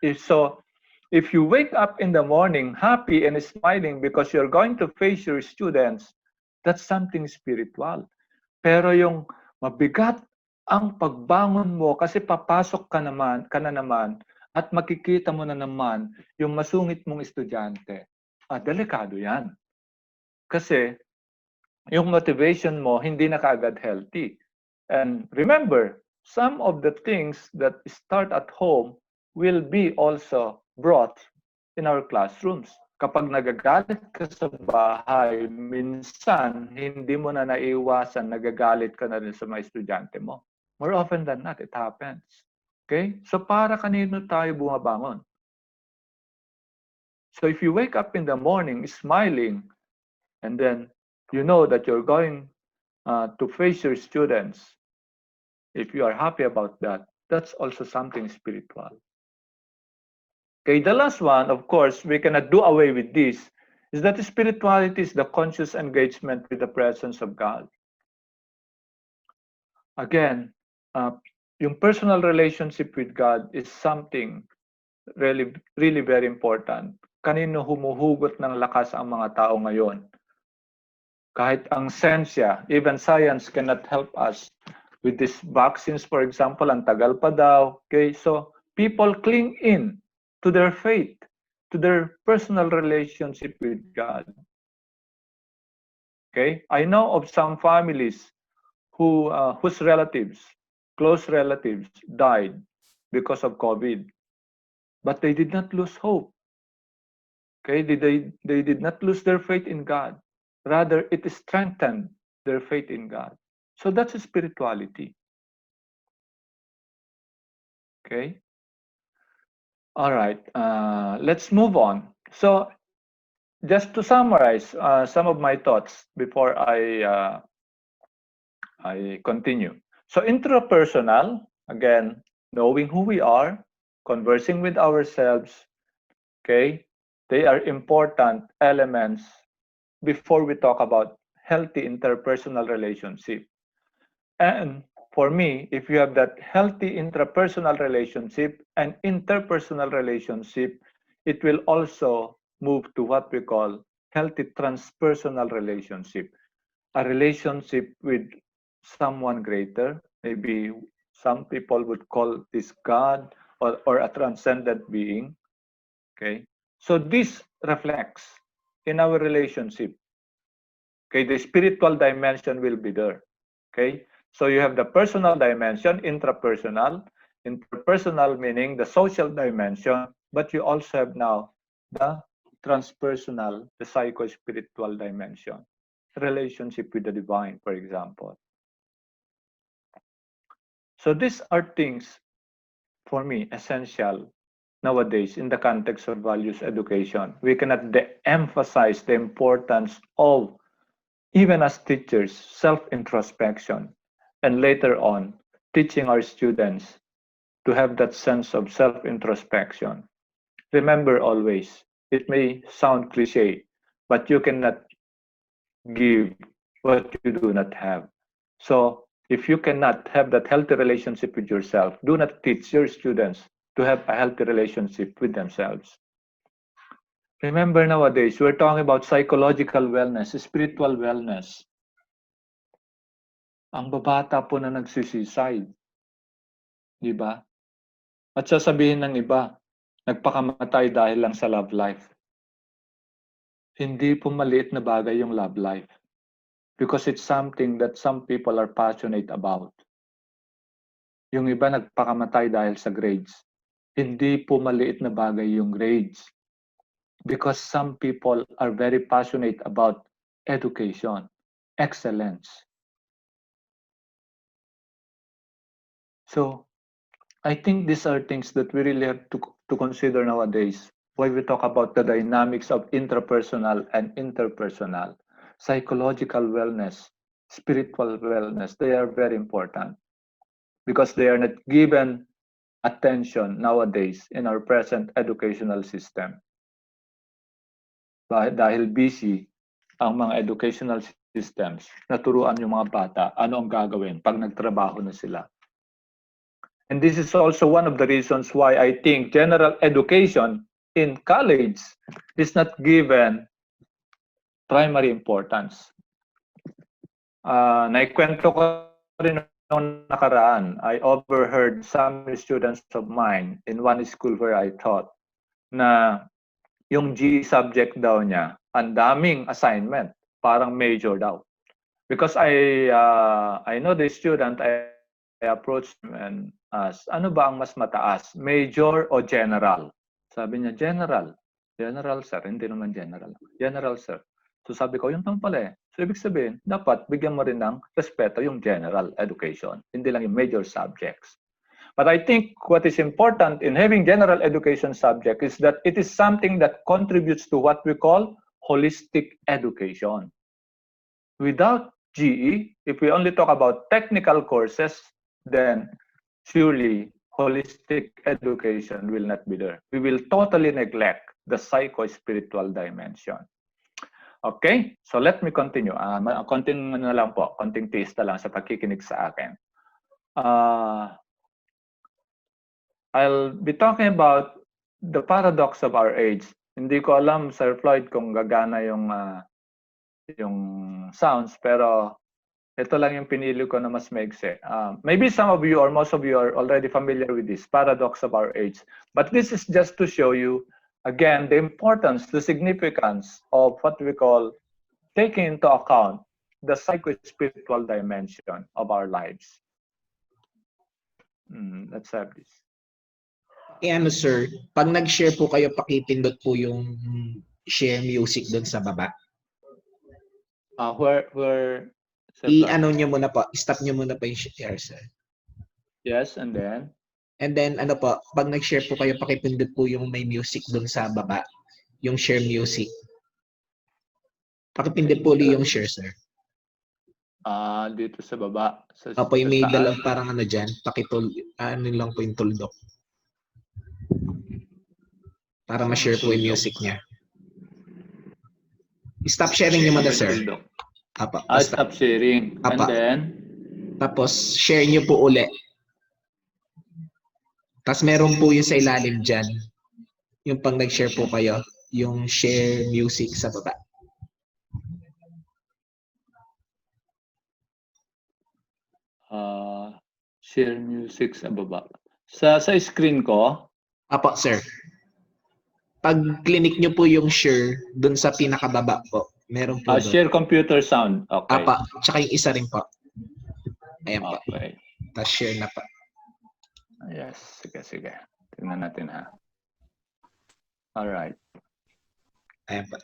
Speaker 2: If you wake up in the morning happy and smiling because you're going to face your students, that's something spiritual. Pero yung mabigat ang pagbangon mo kasi papasok ka na naman at makikita mo na naman yung masungit mong estudyante. Delikado yan. Kasi yung motivation mo hindi na kaagad healthy. And remember, some of the things that start at home will be also brought in our classrooms. Kapag nagagalit ka sa bahay, minsan hindi mo na naiiwasan, nagagalit ka na rin sa mga estudyante mo. More often than not, it happens. Okay? So para kanino tayo bumabangon? So if you wake up in the morning smiling, and then you know that you're going to face your students, if you are happy about that, that's also something spiritual. Okay, the last one, of course, we cannot do away with this, is that spirituality is the conscious engagement with the presence of God. Again, yung personal relationship with God is something really, really very important. Kanino humuhugot ng lakas ang mga tao ngayon? Kahit ang sensya, even science cannot help us with these vaccines, for example, ang tagal pa daw. Okay, so people cling in to their faith, to their personal relationship with God. Okay, I know of some families whose relatives, close relatives, died because of COVID, but they did not lose hope. Okay, they did not lose their faith in God. Rather, it strengthened their faith in God. So that's spirituality. Okay. All right. Let's move on. So, just to summarize some of my thoughts before I continue. So, intrapersonal, again, knowing who we are, conversing with ourselves. Okay, they are important elements before we talk about healthy interpersonal relationship. And for me, if you have that healthy intrapersonal relationship and interpersonal relationship, it will also move to what we call healthy transpersonal relationship, a relationship with someone greater. Maybe some people would call this God or a transcendent being. Okay, so this reflects in our relationship. Okay, the spiritual dimension will be there. Okay, so you have the personal dimension, intrapersonal, interpersonal meaning the social dimension, but you also have now the transpersonal, the psycho-spiritual dimension, relationship with the divine, for example. So these are things, for me, essential nowadays in the context of values education. We cannot emphasize the importance of, even as teachers, self-introspection, and later on, teaching our students to have that sense of self-introspection. Remember always, it may sound cliche, but you cannot give what you do not have. So if you cannot have that healthy relationship with yourself, do not teach your students to have a healthy relationship with themselves. Remember nowadays, we're talking about psychological wellness, spiritual wellness. Ang babata po na nagsisiside. Di ba? At sasabihin ng iba, nagpakamatay dahil lang sa love life. Hindi po maliit na bagay yung love life. Because it's something that some people are passionate about. Yung iba nagpakamatay dahil sa grades. Hindi po maliit na bagay yung grades. Because some people are very passionate about education, excellence. So, I think these are things that we really have to consider nowadays when we talk about the dynamics of intrapersonal and interpersonal, psychological wellness, spiritual wellness. They are very important because they are not given attention nowadays in our present educational system. Dahil busy ang mga educational systems, naturuan yung mga bata ano ang gagawin pag nagtrabaho na sila. And this is also one of the reasons why I think general education in college is not given primary importance. Naikwento ko rin noong nakaraan, I overheard some students of mine in one school where I taught na yung GE subject daw niya, ang daming assignment, parang major daw. Because I know the student, I approached him and asked, ano ba ang mas mataas, major o general? Sabi niya, general. General, sir. Hindi naman general. General, sir. So sabi ko, yun lang pala eh. So ibig sabihin, dapat bigyan mo rin ng respeto yung general education. Hindi lang yung major subjects. But I think what is important in having general education subject is that it is something that contributes to what we call holistic education. Without GE, if we only talk about technical courses, then surely holistic education will not be there. We will totally neglect the psycho-spiritual dimension. Okay, so let me continue. Konting na lang po, konting tiis na lang sa pagkikinig sa akin. I'll be talking about the paradox of our age. Hindi ko alam, Sir Floyd, kung gagana yung sounds, pero ito lang yung pinili ko na mas maigsi. Maybe some of you or most of you are already familiar with this paradox of our age. But this is just to show you, again, the importance, the significance of what we call taking into account the psycho-spiritual dimension of our lives. Let's have this.
Speaker 1: Ano sir, pag nag-share po kayo, pakipindot po yung share music doon sa baba.
Speaker 2: Where
Speaker 1: I-ano nyo muna po, stop nyo muna po yung share, sir.
Speaker 2: Yes, and then?
Speaker 1: And then, ano po, pag nag-share po kayo, pakipindot po yung may music doon sa baba. Yung share music. Pakipindot po ulit yung share, sir.
Speaker 2: Dito sa baba.
Speaker 1: Opo, yung may dalang parang ano dyan, ano lang po yung tuldok. Para ma-share po yung music niya. Stop sharing nyo muna, sir. Apa,
Speaker 2: stop sharing.
Speaker 1: Apa.
Speaker 2: And then?
Speaker 1: Tapos, share nyo po uli. Tapos, meron po yung sa ilalim dyan. Yung pag nag-share po kayo, yung share music sa baba.
Speaker 2: Share music sa baba. Sa screen ko?
Speaker 1: Apo, sir. Pag clinic nyo po yung share, dun sa pinakababa po. Meron po doon.
Speaker 2: Share computer sound. Okay.
Speaker 1: Apa, tsaka yung isa rin po. Ayan po.
Speaker 2: Okay.
Speaker 1: Tapos share na po.
Speaker 2: Yes. Sige. Tingnan natin ha. Alright.
Speaker 1: Ayan po.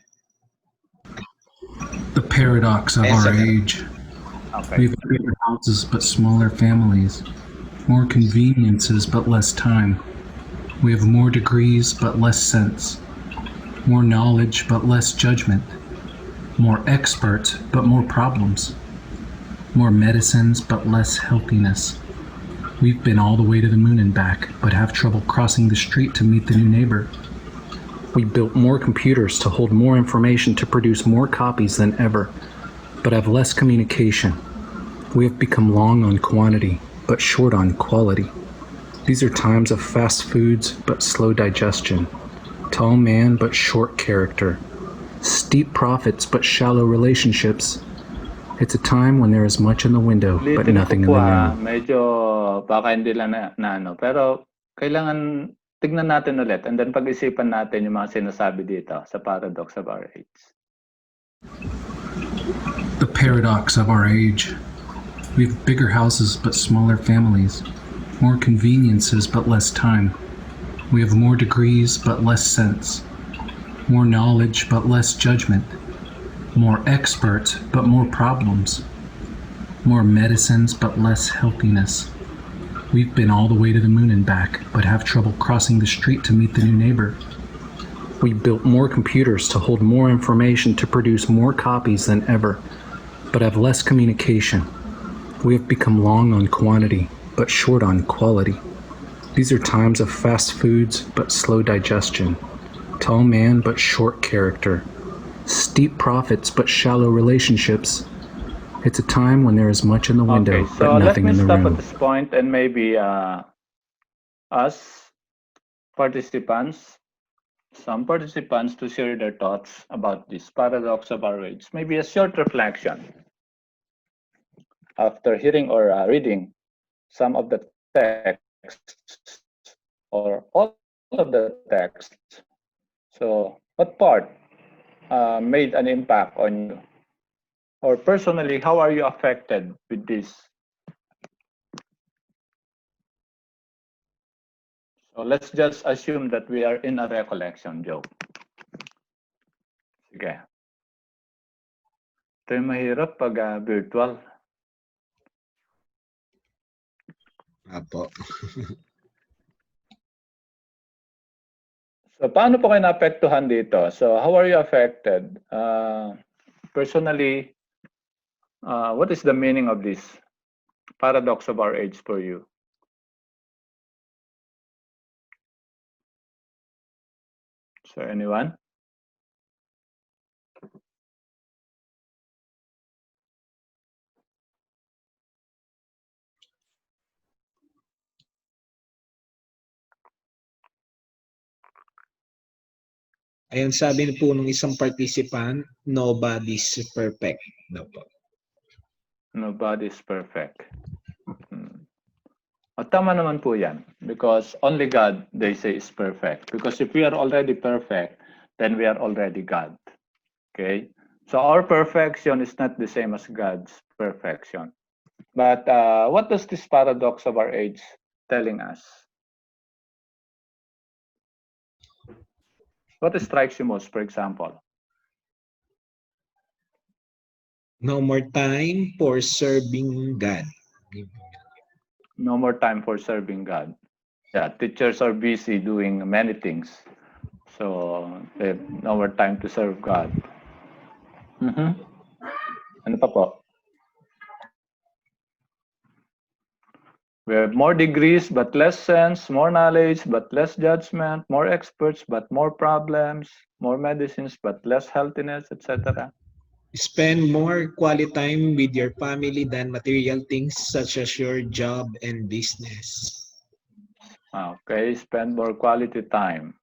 Speaker 3: The paradox of our age.
Speaker 2: Okay.
Speaker 3: We have bigger houses but smaller families, more conveniences but less time. We have more degrees but less sense, more knowledge but less judgment, more experts but more problems, more medicines but less healthiness. We've been all the way to the moon and back, but have trouble crossing the street to meet the new neighbor. We built more computers to hold more information to produce more copies than ever, but have less communication. We have become long on quantity, but short on quality. These are times of fast foods, but slow digestion, tall man, but short character, steep profits, but shallow relationships. It's a time when there is much in the window, but nothing in the room.
Speaker 2: Medyo baka hindi lang na ano, pero kailangan tignan natin ulit and then pag-isipan natin yung mga sinasabi dito sa paradox of our age.
Speaker 3: The paradox of our age. We have bigger houses but smaller families, more conveniences but less time. We have more degrees but less sense, more knowledge but less judgment, more experts but more problems, more medicines but less healthiness. We've been all the way to the moon and back, but have trouble crossing the street to meet the new neighbor. We built more computers to hold more information to produce more copies than ever, but have less communication. We have become long on quantity, but short on quality. These are times of fast foods, but slow digestion, tall man, but short character, steep profits, but shallow relationships. It's a time when there is much in the window,
Speaker 2: Okay, so
Speaker 3: but nothing in the
Speaker 2: let me stop
Speaker 3: room.
Speaker 2: at this point and maybe us participants, some participants to share their thoughts about this paradox of our age. Maybe a short reflection after hearing or reading some of the texts or all of the texts. So what part made an impact on you? Or personally, how are you affected with this? So let's just assume that we are in a recollection, Joe. Sige. Ito yung mahirap pag virtual.
Speaker 1: Apo.
Speaker 2: So paano po kayo naapektuhan dito? So how are you affected? Personally, what is the meaning of this paradox of our age for you? So anyone?
Speaker 1: Ayun, sabi po ng isang participant, nobody's perfect. No po.
Speaker 2: Nobody's perfect. Tama naman po yan. Because only God, they say, is perfect. Because if we are already perfect, then we are already God. Okay? So our perfection is not the same as God's perfection. But what does this paradox of our age telling us? What strikes you most, for example?
Speaker 1: No more time for serving God.
Speaker 2: No more time for serving God. Yeah, teachers are busy doing many things. So they have no more time to serve God. Ano pa po? We have more degrees but less sense, more knowledge but less judgment, more experts but more problems, more medicines but less healthiness, etc.
Speaker 1: Spend more quality time with your family than material things such as your job and business.
Speaker 2: Okay, spend more quality time.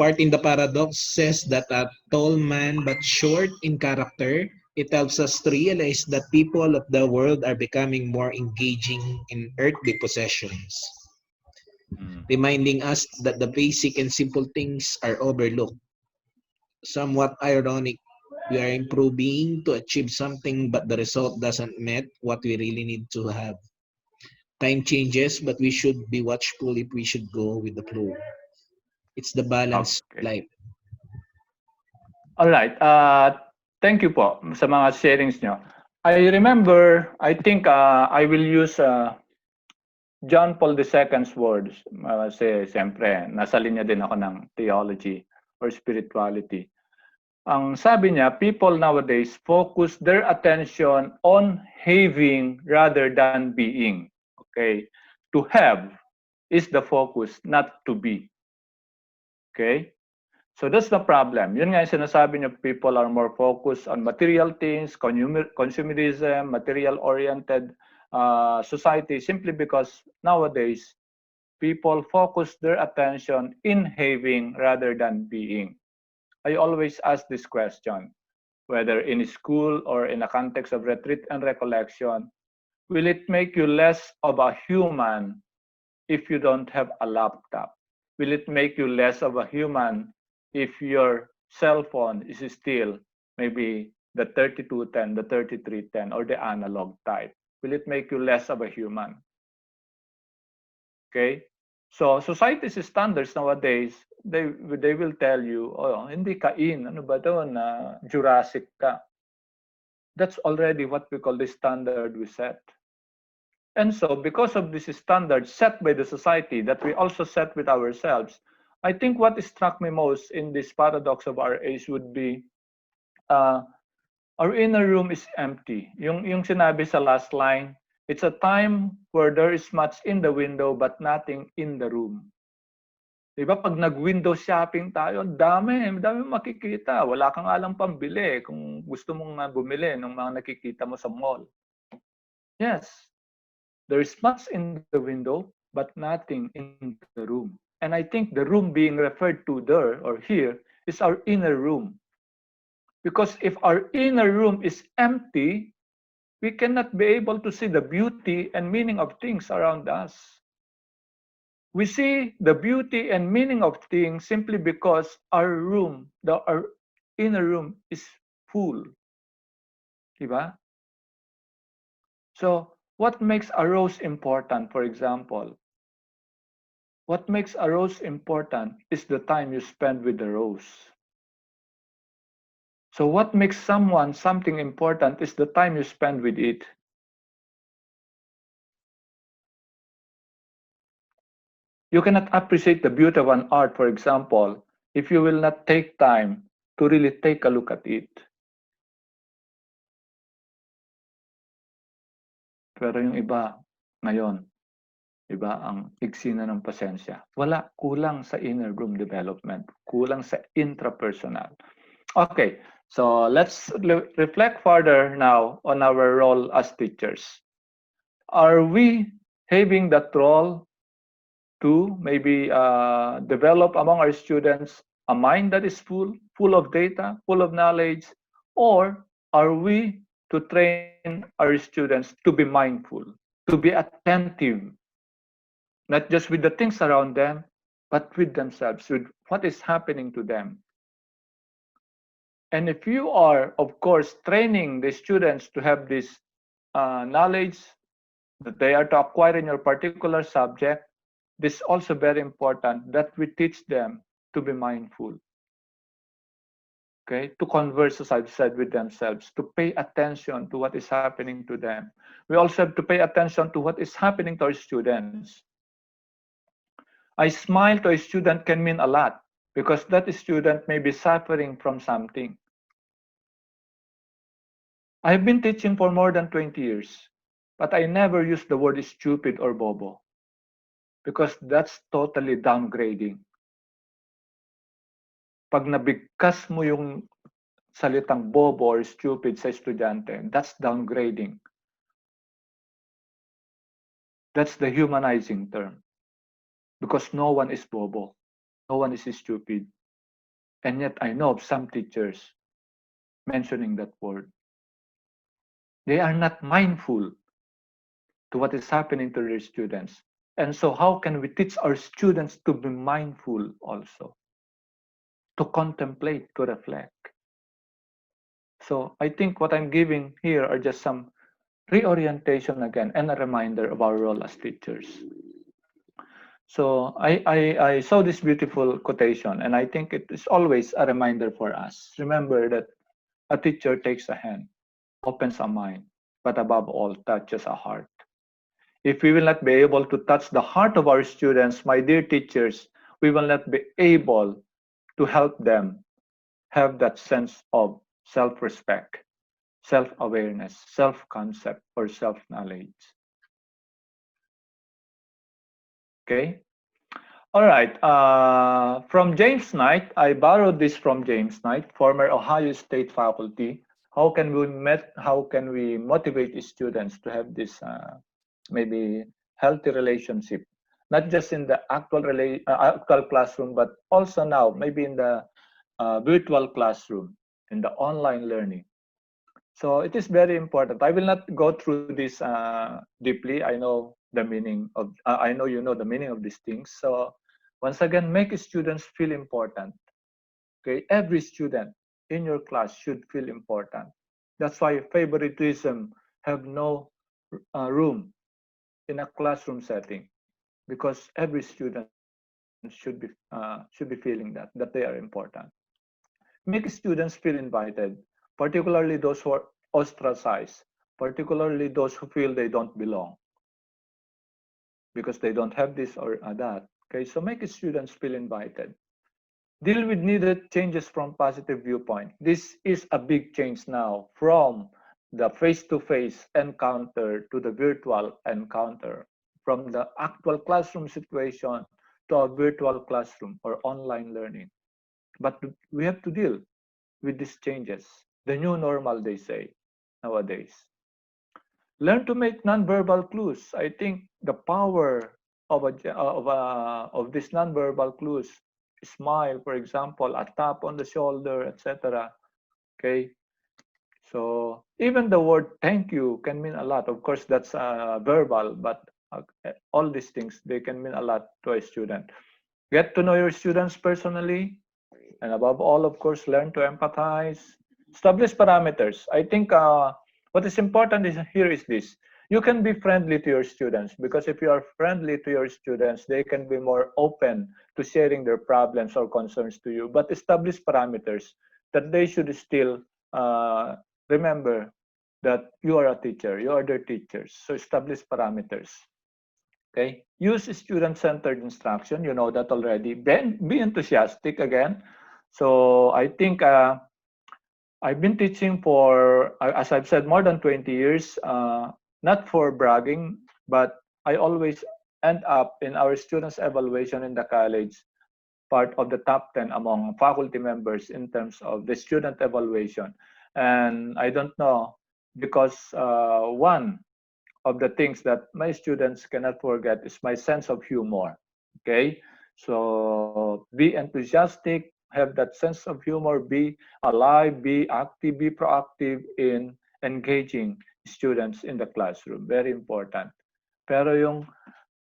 Speaker 1: Part in the paradox says that a tall man but short in character, it helps us to realize that people of the world are becoming more engaging in earthly possessions.
Speaker 2: Mm.
Speaker 1: reminding us that the basic and simple things are overlooked. Somewhat ironic, we are improving to achieve something, but the result doesn't meet what we really need to have. Time changes, but we should be watchful if we should go with the flow. It's the balance
Speaker 2: Okay.
Speaker 1: life.
Speaker 2: All right. Thank you po sa mga sharings nyo. I remember, I think I will use John Paul II's words. Kasi siyempre, nasa linya din ako ng theology or spirituality. Ang sabi niya, people nowadays focus their attention on having rather than being. Okay? To have is the focus, not to be. Okay? So that's the problem. Yun nga yung sinasabi niyo, people are more focused on material things, consumerism, material-oriented society, simply because nowadays, people focus their attention in having rather than being. I always ask this question, whether in school or in a context of retreat and recollection, will it make you less of a human if you don't have a laptop? Will it make you less of a human if your cell phone is still maybe the 3210, the 3310, or the analog type? Will it make you less of a human? Okay? So society's standards nowadays, they will tell you, oh, hindi ka in, ano ba 'to na Jurassic ka. That's already what we call the standard we set. And so because of this standard set by the society that we also set with ourselves, I think what struck me most in this paradox of our age would be uh, our inner room is empty. Yung sinabi sa last line, it's a time where there is much in the window but nothing in the room. Diba pag nag-window shopping tayo, dami makikita. Wala kang alam pambili kung gusto mong bumili ng mga nakikita mo sa mall. Yes, there is much in the window but nothing in the room. And I think the room being referred to there or here is our inner room. Because if our inner room is empty, we cannot be able to see the beauty and meaning of things around us. We see the beauty and meaning of things simply because our inner room is full. Diba? So, what makes a rose important, for example? What makes a rose important is the time you spend with the rose. So what makes someone something important is the time you spend with it. You cannot appreciate the beauty of an art, for example, if you will not take time to really take a look at it. Pero yung iba, ngayon, iba ang iksi na ng pasensya. Wala, kulang sa inner room development, kulang sa intrapersonal. Okay, so let's reflect further now on our role as teachers. Are we having that role to maybe develop among our students a mind that is full of data, full of knowledge, or are we to train our students to be mindful, to be attentive, not just with the things around them, but with themselves, with what is happening to them? And if you are, of course, training the students to have this knowledge that they are to acquire in your particular subject, this is also very important that we teach them to be mindful. Okay, to converse, as I've said, with themselves, to pay attention to what is happening to them. We also have to pay attention to what is happening to our students. A smile to a student can mean a lot because that student may be suffering from something. I've been teaching for more than 20 years, but I never use the word stupid or bobo because that's totally downgrading. Pag nabigkas mo yung salitang bobo or stupid sa estudyante, that's downgrading. That's the humanizing term. Because no one is bobo. No one is stupid. And yet I know of some teachers mentioning that word. They are not mindful to what is happening to their students. And so how can we teach our students to be mindful also, to contemplate, to reflect? So I think what I'm giving here are just some reorientation again and a reminder of our role as teachers. So I saw this beautiful quotation, and I think it is always a reminder for us. Remember that a teacher takes a hand, opens a mind, but above all, touches a heart. If we will not be able to touch the heart of our students, my dear teachers, we will not be able to help them have that sense of self respect, self awareness, self concept, or self knowledge. Okay? All right. From James Knight, I borrowed this from James Knight, former Ohio State faculty. How can we motivate students to have this maybe healthy relationship, not just in the actual classroom, but also now maybe in the virtual classroom, in the online learning. So it is very important. I will not go through this deeply. I know the meaning of. I know you know the meaning of these things. So once again, make students feel important. Okay, every student in your class should feel important. That's why favoritism have no room in a classroom setting, because every student should be feeling that they are important. Make students feel invited, particularly those who are ostracized, particularly those who feel they don't belong because they don't have this or that. Okay, so make students feel invited. Deal with needed changes from positive viewpoint. This is a big change now from the face-to-face encounter to the virtual encounter, from the actual classroom situation to a virtual classroom or online learning. But we have to deal with these changes. The new normal, they say nowadays. Learn to make nonverbal clues. I think the power of these nonverbal clues, smile, for example, a tap on the shoulder, etc. Okay, so even the word thank you can mean a lot. Of course, that's verbal, but all these things, they can mean a lot to a student. Get to know your students personally, and above all, of course, learn to empathize. Establish parameters. I think what is important here is this. You can be friendly to your students, because if you are friendly to your students, they can be more open to sharing their problems or concerns to you. But establish parameters that they should still remember that you are a teacher, you are their teachers. So establish parameters. Okay. Use student-centered instruction. You know that already. Be enthusiastic again. So I think I've been teaching for, as I've said, more than 20 years, not for bragging, but I always end up in our students' evaluation in the college, part of the top 10 among faculty members in terms of the student evaluation. And I don't know, because one of the things that my students cannot forget is my sense of humor. Okay, so be enthusiastic, have that sense of humor, be alive, be active, be proactive in engaging students in the classroom. Very important. Pero yung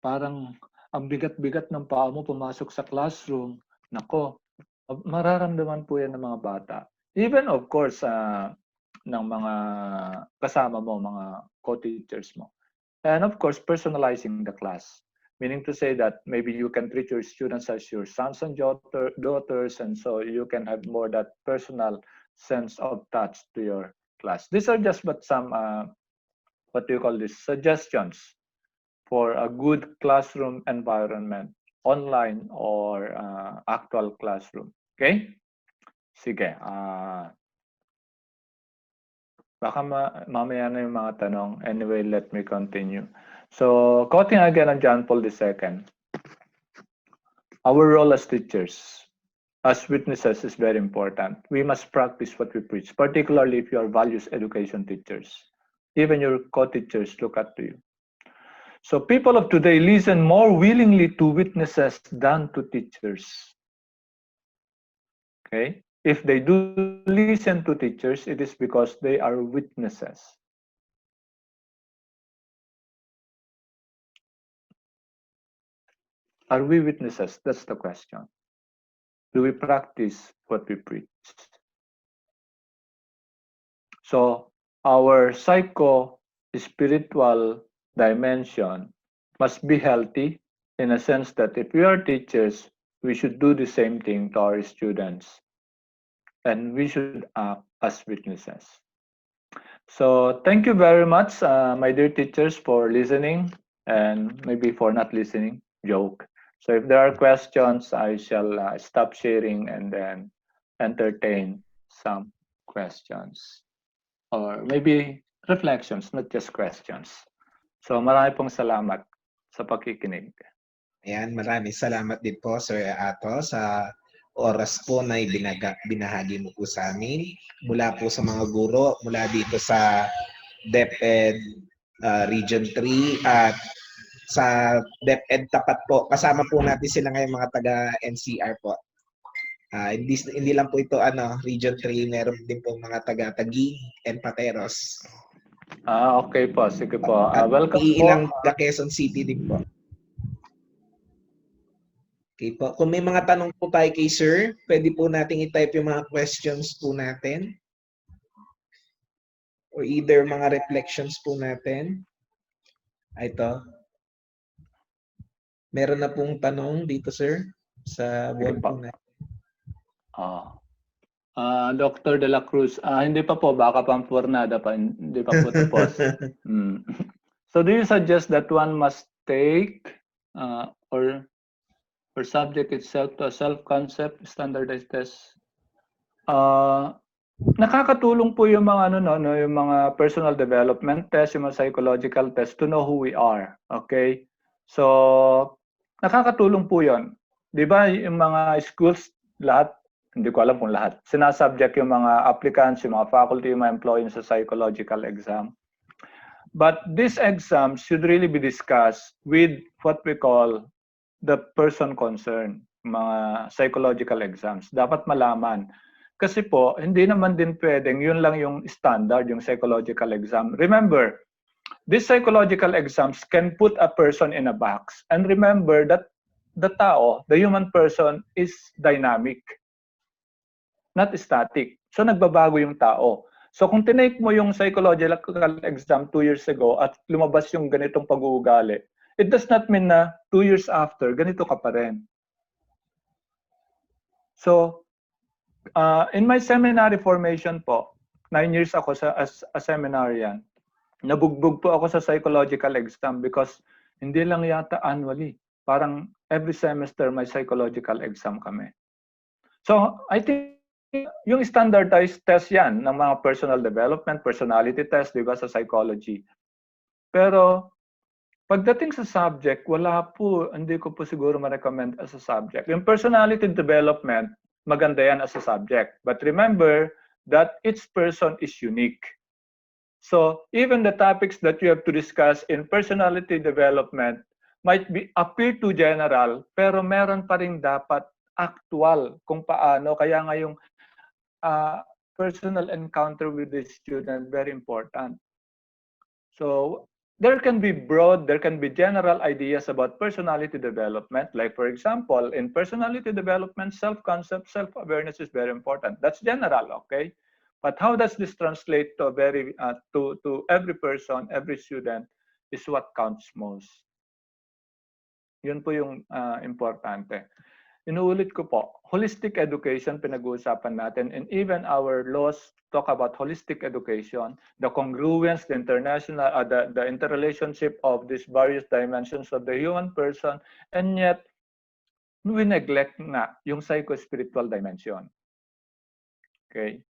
Speaker 2: parang ang bigat-bigat ng paa mo pumasok sa classroom, nako, mararamdaman po yan ng mga bata. Even of course, ng mga kasama mo, mga co-teachers mo. And of course, personalizing the class, meaning to say that maybe you can treat your students as your sons and daughters, and so you can have more that personal sense of touch to your class. These are just but some, what do you call this, suggestions for a good classroom environment, online or actual classroom. Okay? Sige. Baka mamaya na yung mga tanong. Anyway, let me continue. So, quoting again on John Paul II, our role as teachers, as witnesses, is very important. We must practice what we preach, particularly if you are values education teachers. Even your co-teachers look up to you. So people of today listen more willingly to witnesses than to teachers. Okay? If they do listen to teachers, it is because they are witnesses. Are we witnesses? That's the question. Do we practice what we preach? So our psycho-spiritual dimension must be healthy in a sense that if we are teachers, we should do the same thing to our students and we should act as witnesses. So thank you very much, my dear teachers, for listening and maybe for not listening, joke. So if there are questions, I shall stop sharing and then entertain some questions. Or maybe reflections, not just questions. So marami pong salamat sa pakikinig.
Speaker 1: Ayan, maraming salamat din po, Sir Ato, sa oras po na binahagi mo po sa amin. Mula po sa mga guro, mula dito sa DepEd Region 3 at sa DepEd Tapat po. Kasama po natin sila ngayon mga taga-NCR po. Hindi lang po ito Region 3, meron din po mga taga-Taguig and Pateros.
Speaker 2: Okay po, sige po.
Speaker 1: At
Speaker 2: Welcome po.
Speaker 1: ilang Quezon City din po. Okay po. Kung may mga tanong po tayo kay Sir, pwede po nating i-type yung mga questions po natin. Or either mga reflections po natin. Ito. Meron na pong tanong dito, Sir, sa wall po natin.
Speaker 2: Dr. De La Cruz, hindi pa po, baka pampurnada pa, hindi pa po tapos. So do you suggest that one must take or subject itself to a self-concept standardized test? Nakakatulong po yung mga yung mga personal development test, yung mga psychological test to know who we are. Okay? So nakakatulong po 'yon. 'Di ba yung mga schools lahat, hindi ko alam kung lahat, sinasubject yung mga applicants, yung mga faculty, yung mga employees sa psychological exam. But this exam should really be discussed with what we call the person concerned, mga psychological exams. Dapat malaman. Kasi po, hindi naman din pwedeng yun lang yung standard, yung psychological exam. Remember, these psychological exams can put a person in a box. And remember that the tao, the human person, is dynamic, not static. So nagbabago yung tao. So kung tinake mo yung psychological exam 2 years ago at lumabas yung ganitong pag-uugali, it does not mean na 2 years after, ganito ka pa rin. So, in my seminary formation po, 9 years ako as a seminarian, nabugbog po ako sa psychological exam because hindi lang yata annually. Parang every semester may psychological exam kami. So, I think yung standardized test yan ng mga personal development, personality test, di ba, sa psychology. Pero, pagdating sa subject, wala po, hindi ko po siguro ma-recommend as a subject. Yung personality development, maganda yan as a subject. But remember that each person is unique. So, even the topics that you have to discuss in personality development might appear too general, pero meron pa rin dapat actual kung paano. Kaya nga yung personal encounter with the student, very important. So, there can be broad, there can be general ideas about personality development. Like, for example, in personality development, self-concept, self-awareness is very important. That's general, okay? But how does this translate to to every person, every student, is what counts most. Yun po yung importante. Inuulit ko po, holistic education pinag-uusapan natin, and even our laws talk about holistic education, the congruence, the international, the interrelationship of these various dimensions of the human person, and yet we neglect na yung psycho-spiritual dimension. Okay?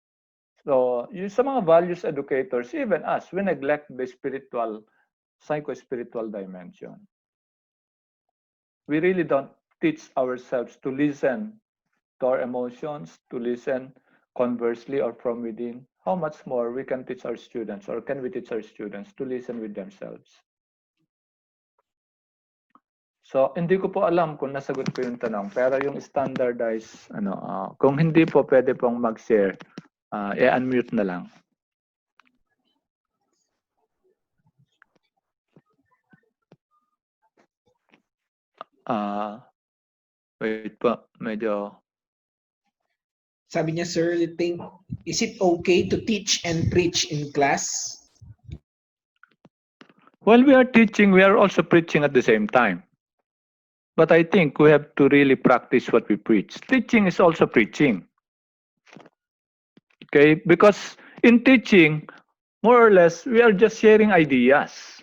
Speaker 2: So, yung sa mga values educators, even us, we neglect the psycho-spiritual dimension. We really don't teach ourselves to listen to our emotions, to listen conversely or from within. How much more we can teach our students, or can we teach our students to listen with themselves? So, hindi ko po alam kung nasagot ko yung tanong, pero yung standardized, kung hindi po pwede pong mag-share, i-unmute na lang. Wait po, medyo...
Speaker 1: Sabi niya, sir, is it okay to teach and preach in class?
Speaker 2: While we are teaching, we are also preaching at the same time. But I think we have to really practice what we preach. Teaching is also preaching. Okay, because in teaching, more or less, we are just sharing ideas.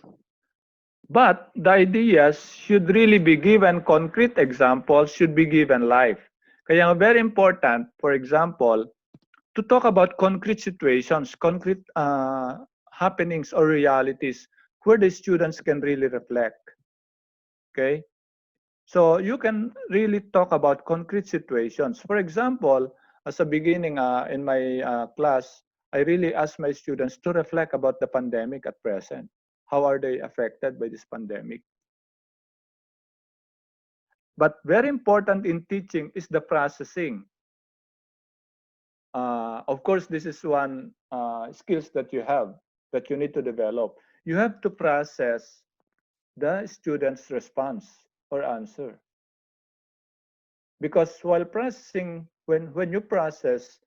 Speaker 2: But the ideas should really be given, concrete examples should be given live. Kaya very important, for example, to talk about concrete situations, concrete happenings or realities where the students can really reflect. Okay? So you can really talk about concrete situations. For example, as a beginning in my class, I really ask my students to reflect about the pandemic at present. How are they affected by this pandemic? But very important in teaching is the processing. Of course, this is one skills that you have, that you need to develop. You have to process the student's response or answer. Because while processing, when you process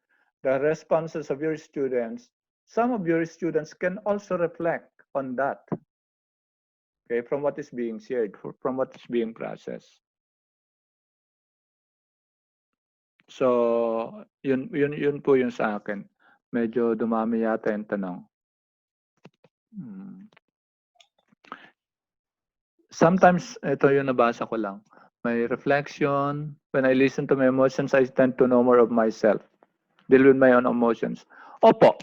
Speaker 2: the responses of your students, some of your students can also reflect on that, okay, from what is being shared, from what is being processed. So, yun po yung sa akin. Medyo dumami yata yung tanong. Sometimes, ito yung nabasa ko lang. My reflection, when I listen to my emotions, I tend to know more of myself. Deal with my own emotions. Opo,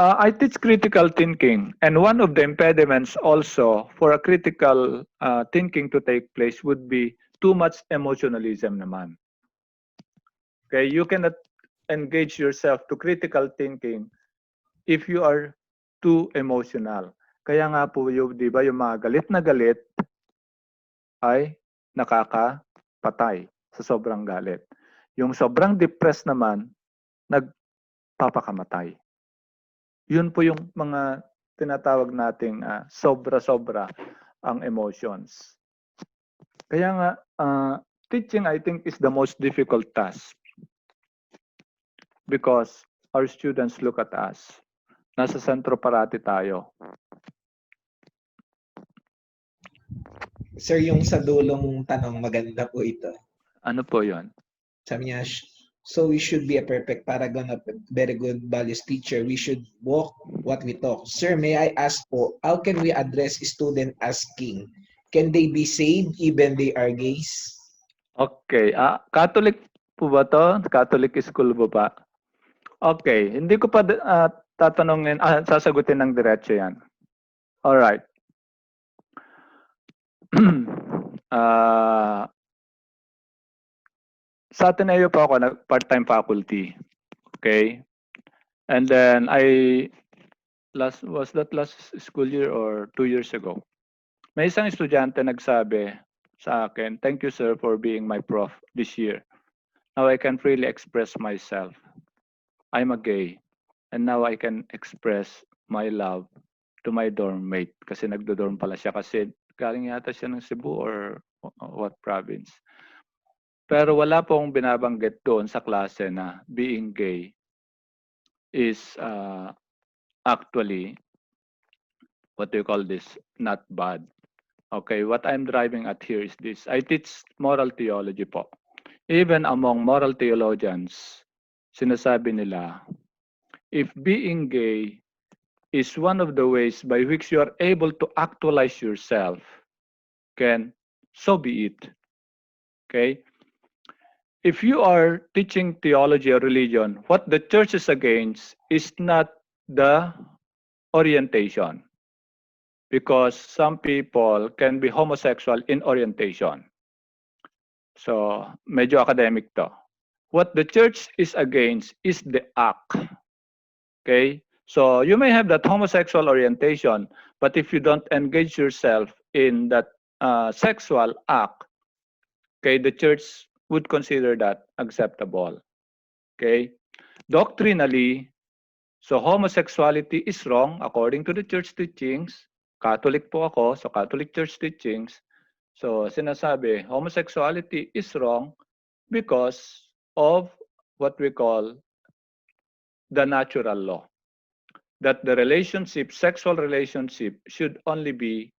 Speaker 2: I teach critical thinking, and one of the impediments also for a critical thinking to take place would be too much emotionalism naman. Okay, you cannot engage yourself to critical thinking if you are too emotional. Kaya nga po yung, di ba, yung mga galit na galit ay nakakapatay sa sobrang galit. Yung sobrang depressed naman, nagpapakamatay. Yun po yung mga tinatawag nating sobra-sobra ang emotions. Kaya nga, teaching I think is the most difficult task because our students look at us. Nasa sentro parati tayo.
Speaker 1: Sir, yung sa dulong tanong, maganda po ito.
Speaker 2: Ano po yun?
Speaker 1: Sabi niya, so we should be a perfect paragon of a very good values teacher. We should walk what we talk. Sir, may I ask po, how can we address student asking? Can they be saved even they are gays?
Speaker 2: Okay. Catholic po ba to? Catholic school po ba? Okay. Hindi ko pa tatanungin, sasagutin ng diretso yan. Alright. Sa Ateneo po ako, part-time faculty. Okay? And then was that last school year or 2 years ago? May isang estudyante nagsabi sa akin, thank you sir for being my prof this year. Now I can freely express myself. I'm a gay. And now I can express my love to my dorm mate. Kasi nagdo-dorm pala siya kasi galing yata siya ng Cebu or what province. Pero wala pong binabanggit doon sa klase na being gay is actually, what do you call this, not bad. Okay, what I'm driving at here is this. I teach moral theology po. Even among moral theologians, sinasabi nila, if being gay is one of the ways by which you are able to actualize yourself, so be it. Okay? If you are teaching theology or religion, what the church is against is not the orientation. Because some people can be homosexual in orientation. So, medyo academic to. What the church is against is the act. Okay? So, you may have that homosexual orientation, but if you don't engage yourself in that sexual act, okay, the church would consider that acceptable. Okay? Doctrinally, so homosexuality is wrong according to the church teachings. Catholic po ako, so Catholic church teachings. So, sinasabi, homosexuality is wrong because of what we call the natural law. That the relationship, sexual relationship, should only be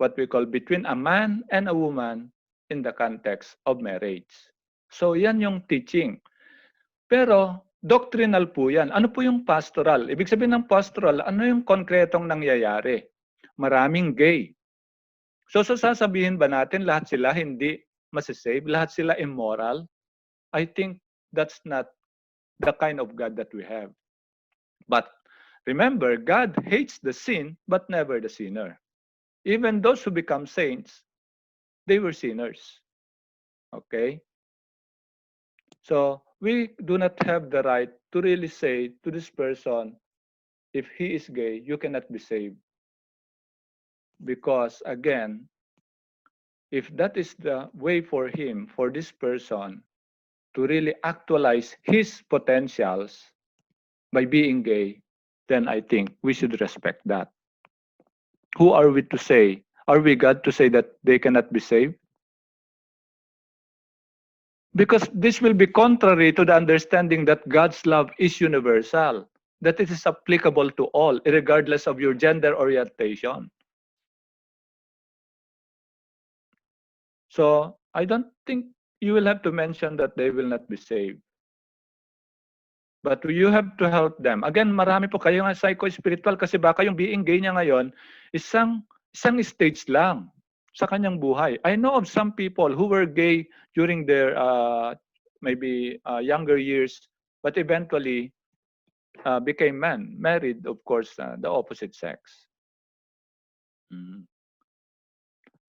Speaker 2: what we call between a man and a woman in the context of marriage. So, yan yung teaching. Pero, doctrinal po yan. Ano po yung pastoral? Ibig sabihin ng pastoral, ano yung konkretong nangyayari? Maraming gay. So sasabihin ba natin lahat sila hindi masisave? Lahat sila immoral? I think that's not the kind of God that we have. But remember, God hates the sin, but never the sinner. Even those who become saints, they were sinners. Okay? So, we do not have the right to really say to this person, if he is gay, you cannot be saved. Because, again, if that is the way for him, for this person, to really actualize his potentials by being gay, then I think we should respect that. Who are we to say? Are we God to say that they cannot be saved? Because this will be contrary to the understanding that God's love is universal, that it is applicable to all, regardless of your gender orientation. So I don't think you will have to mention that they will not be saved. But you have to help them. Again, marami po kayo nga psycho-spiritual kasi baka yung being gay niya ngayon, isang stage lang sa kanyang buhay. I know of some people who were gay during their maybe younger years, but eventually became men, married, of course, the opposite sex.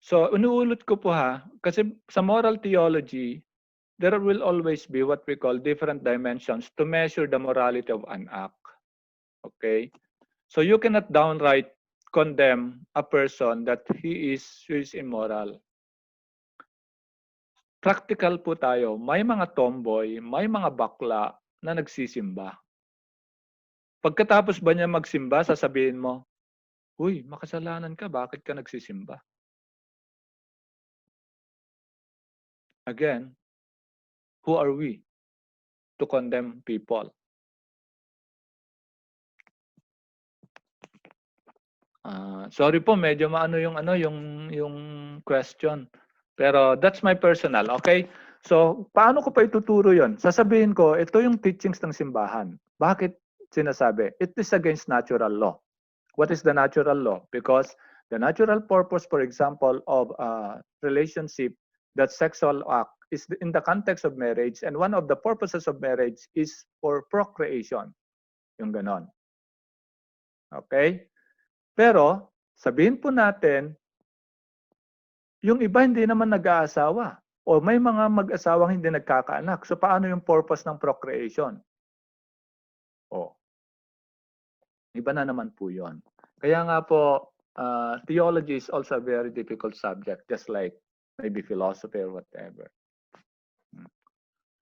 Speaker 2: So, unuulit ko po ha, kasi sa moral theology, there will always be what we call different dimensions to measure the morality of an act. Okay? So you cannot downright condemn a person that he is immoral. Practical po tayo. May mga tomboy, may mga bakla na nagsisimba. Pagkatapos ba niya magsimba, sasabihin mo, "Uy, makasalanan ka, bakit ka nagsisimba?" Again, who are we to condemn people? Sorry po, medyo maano yung question. Pero that's my personal, okay? So, paano ko pa ituturo 'yon? Sasabihin ko, ito yung teachings ng simbahan. Bakit sinasabi? It is against natural law. What is the natural law? Because the natural purpose, for example, of relationship, that sexual act, is in the context of marriage, and one of the purposes of marriage is for procreation. Yung ganon. Okay? Pero, sabihin po natin, yung iba hindi naman nag-aasawa. O may mga mag-asawang hindi nagkakaanak. So, paano yung purpose ng procreation? O, iba na naman po yun. Kaya nga po, theology is also a very difficult subject, just like maybe philosophy or whatever.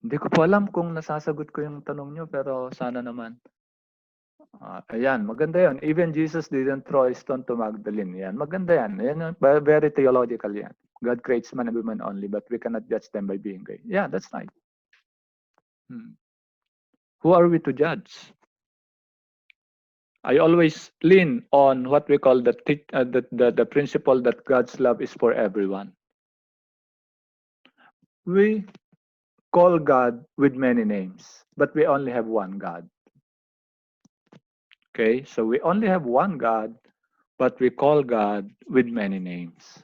Speaker 2: Hindi ko po alam kung nasasagot ko yung tanong nyo, pero sana naman. Ayan, maganda yan. Even Jesus didn't throw a stone to Magdalene. Yan, maganda yan. Yan, very theological yan. God creates man and woman only, but we cannot judge them by being gay. Yeah, that's right. Who are we to judge? I always lean on what we call the principle that God's love is for everyone. We call God with many names, but we only have one God. Okay, so we only have one God, but we call God with many names.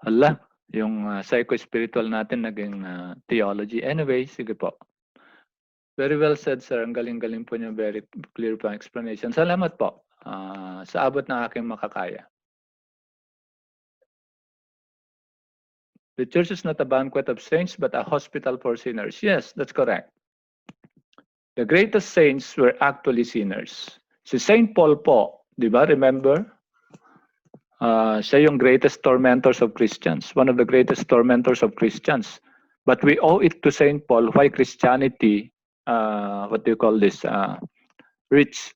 Speaker 2: Hala, yung psycho-spiritual natin naging theology. Anyway, sige po. Very well said, sir. Ang galing-galing po niyo. Very clear po ang explanation. Salamat po sa abot ng aking makakaya. The church is not a banquet of saints, but a hospital for sinners. Yes, that's correct. The greatest saints were actually sinners. Si Saint Paul po, di ba? Remember? Siya yung greatest tormentors of Christians. One of the greatest tormentors of Christians. But we owe it to Saint Paul why Christianity, what do you call this? Reached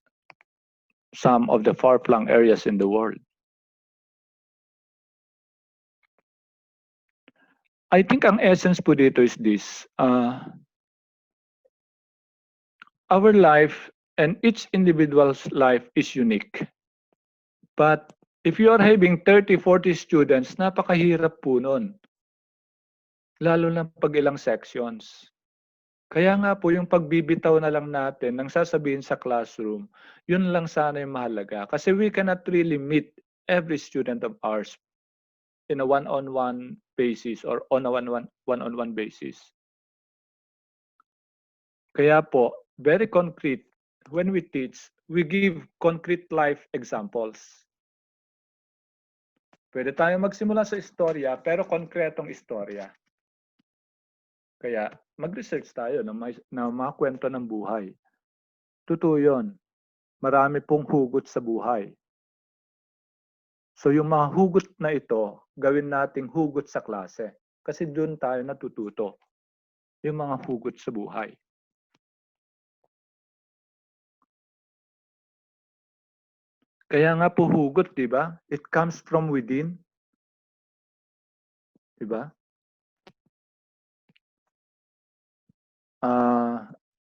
Speaker 2: some of the far-flung areas in the world. I think ang essence po dito is this. Our life and each individual's life is unique. But if you are having 30, 40 students, napakahirap po nun. Lalo na pag ilang sections. Kaya nga po yung pagbibitaw na lang natin ng sasabihin sa classroom, yun lang sana yung mahalaga. Kasi we cannot really meet every student of ours in a one-on-one basis or on a one-on-one basis. Kaya po, very concrete, when we teach, we give concrete life examples. Pwede tayo magsimula sa istorya, pero konkretong istorya. Kaya mag-research tayo na mga kwento ng buhay. Totoo yun. Marami pong hugot sa buhay. So yung mga hugot na ito, gawin nating hugot sa klase. Kasi doon tayo natututo. Yung mga hugot sa buhay. Kaya nga po hugot, di ba? It comes from within. Di ba?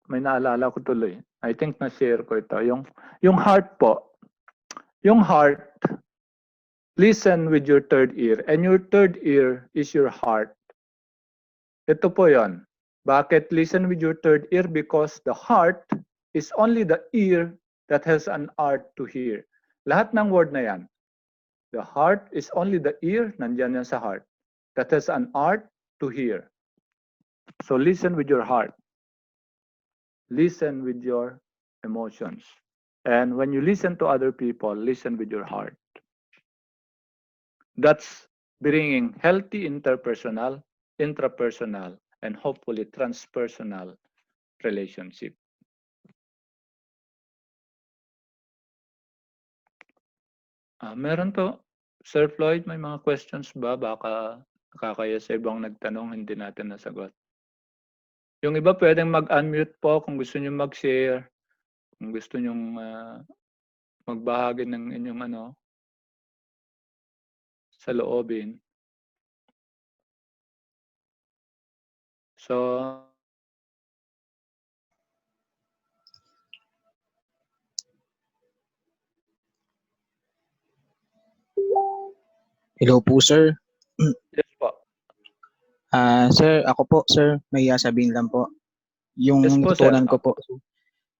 Speaker 2: May naalala ko tuloy. I think na-share ko ito. Yung heart po. Yung heart, listen with your third ear. And your third ear is your heart. Ito po yon. Bakit listen with your third ear? Because the heart is only the ear that has an art to hear. Lahat ng word na yan. The heart is only the ear, nandyan yan sa heart, that has an art to hear. So listen with your heart. Listen with your emotions. And when you listen to other people, listen with your heart. That's bringing healthy interpersonal, intrapersonal, and hopefully transpersonal relationship. Meron po, Sir Floyd, may mga questions ba? Baka nakakaya sa ibang nagtanong, hindi natin nasagot. Yung iba pwedeng mag-unmute po kung gusto nyo mag-share, kung gusto nyo magbahagi ng inyong sa loobin. So,
Speaker 4: Hello po, sir.
Speaker 2: yes po.
Speaker 4: Sir, ako po, sir, may sabihin lang po. Yung
Speaker 2: Yes po,
Speaker 4: natutunan
Speaker 2: sir.
Speaker 4: ko po.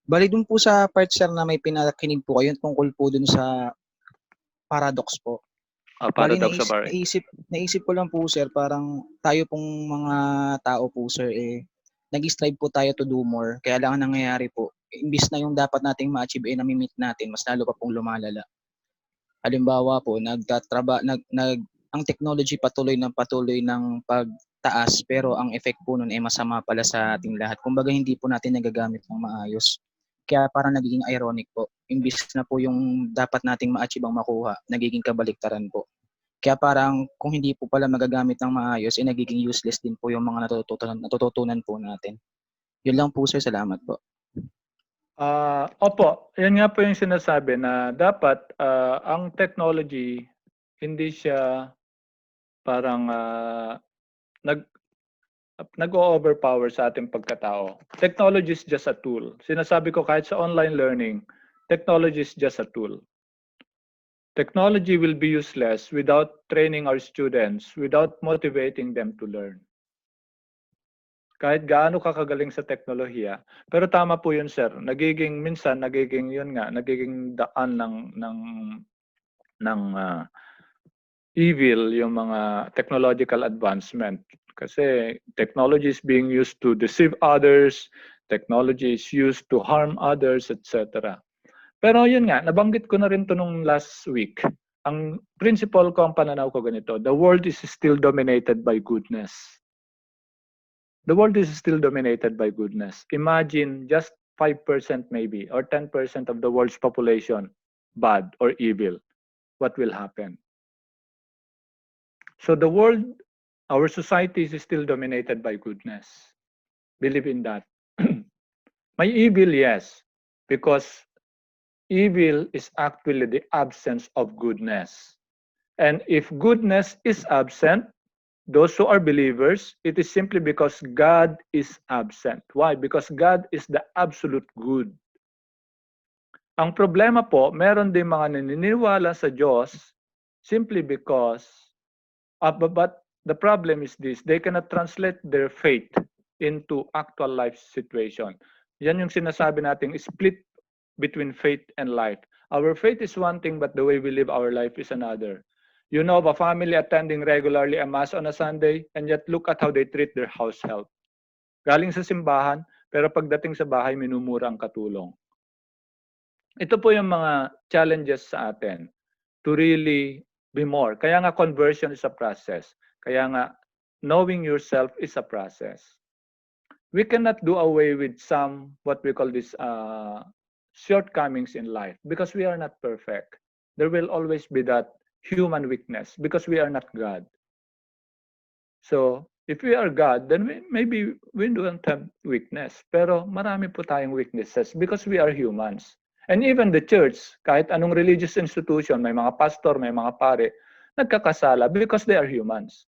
Speaker 4: Bali dun po sa part, sir, na may pinakinig po kayo tungkol po dun sa paradox po. Bali
Speaker 2: Paradox of our age.
Speaker 4: naisip ko lang po, sir, parang tayo pong mga tao po, sir, nag-strive po tayo to do more. Kaya lang ang nangyayari po, imbis na yung dapat nating ma-achieve na-meet natin, mas lalo pa pong lumalala. Halimbawa po, ang technology patuloy ng pagtaas, pero ang effect po nun ay masama pala sa ating lahat. Kumbaga hindi po natin nagagamit ng maayos. Kaya parang nagiging ironic po. Imbis na po yung dapat nating ma-achieve ang makuha, nagiging kabaliktaran po. Kaya parang kung hindi po pala magagamit ng maayos, nagiging useless din po yung mga natututunan po natin. Yun lang po, sir. Salamat po.
Speaker 2: Opo, yan nga po yung sinasabi na dapat ang technology hindi siya parang nag-overpower sa ating pagkatao. Technology is just a tool. Sinasabi ko kahit sa online learning, technology is just a tool. Technology will be useless without training our students, without motivating them to learn. Kahit gaano kakagaling sa teknolohiya. Pero tama po yun, sir. Minsan nagiging daan ng evil yung mga technological advancement. Kasi technology is being used to deceive others, technology is used to harm others, etc. Pero yun nga, nabanggit ko na rin to nung last week. Ang principle ko, ang pananaw ko ganito, the world is still dominated by goodness. The world is still dominated by goodness. Imagine just 5% maybe, or 10% of the world's population bad or evil. What will happen? So the world, our society is still dominated by goodness. Believe in that. May evil, yes, because evil is actually the absence of goodness. And if goodness is absent, those who are believers, it is simply because God is absent. Why? Because God is the absolute good. Ang problema po, meron din mga naniniwala sa Diyos simply because, but the problem is this, they cannot translate their faith into actual life situation. Yan yung sinasabi nating split between faith and life. Our faith is one thing, but the way we live our life is another. You know of a family attending regularly a mass on a Sunday, and yet look at how they treat their house help. Galing sa simbahan, pero pagdating sa bahay, minumura ang katulong. Ito po yung mga challenges sa atin to really be more. Kaya nga conversion is a process. Kaya nga knowing yourself is a process. We cannot do away with some, what we call this, shortcomings in life because we are not perfect. There will always be that human weakness because we are not God. So, if we are God, then maybe we don't have weakness. Pero marami po tayong weaknesses because we are humans. And even the church, kahit anong religious institution, may mga pastor, may mga pare, nagkakasala because they are humans.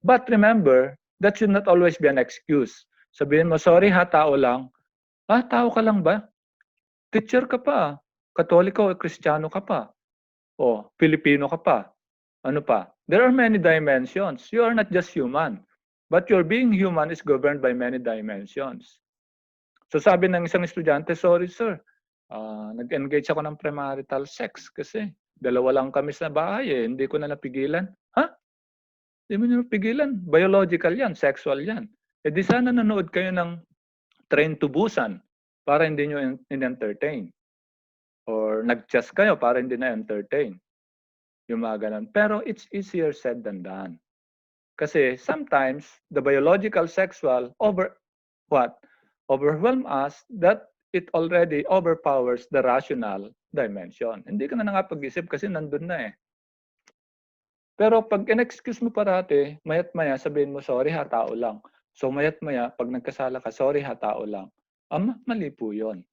Speaker 2: But remember, that should not always be an excuse. Sabihin mo, sorry ha, tao lang. Ah, tao ka lang ba? Teacher ka pa. Katoliko o Kristiyano ka pa. O, Pilipino ka pa. Ano pa? There are many dimensions. You are not just human. But your being human is governed by many dimensions. So sabi ng isang estudyante, sorry sir, nag-engage ako ng premarital sex kasi dalawa lang kami sa bahay eh. Hindi ko na napigilan. Ha? Hindi mo na napigilan. Biological yan, sexual yan. Eh di sana nanood kayo ng Train to Busan para hindi nyo in-entertain. Or nag-chess kayo para hindi na-entertain. Yung mga ganun. Pero it's easier said than done. Kasi sometimes the biological sexual overwhelm us that it already overpowers the rational dimension. Hindi ka na nakapag-isip kasi nandun na eh. Pero pag in-excuse mo parati, mayat maya sabihin mo, sorry ha, tao lang. So mayat maya, pag nagkasala ka, sorry ha, tao lang. Mali po yun.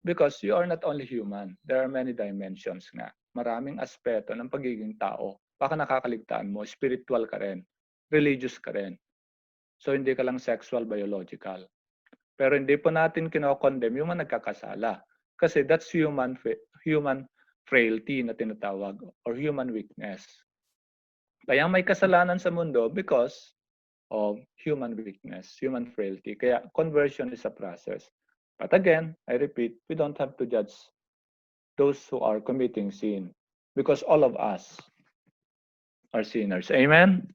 Speaker 2: Because you are not only human. There are many dimensions nga. Maraming aspeto ng pagiging tao. Baka nakakaligtaan mo, spiritual ka rin, religious ka rin. So hindi ka lang sexual, biological. Pero hindi po natin kinokondem yung mga nagkakasala. Kasi that's human frailty na tinatawag or human weakness. Kaya may kasalanan sa mundo because of human weakness, human frailty. Kaya conversion is a process. But again, I repeat, we don't have to judge those who are committing sin because all of us are sinners. Amen?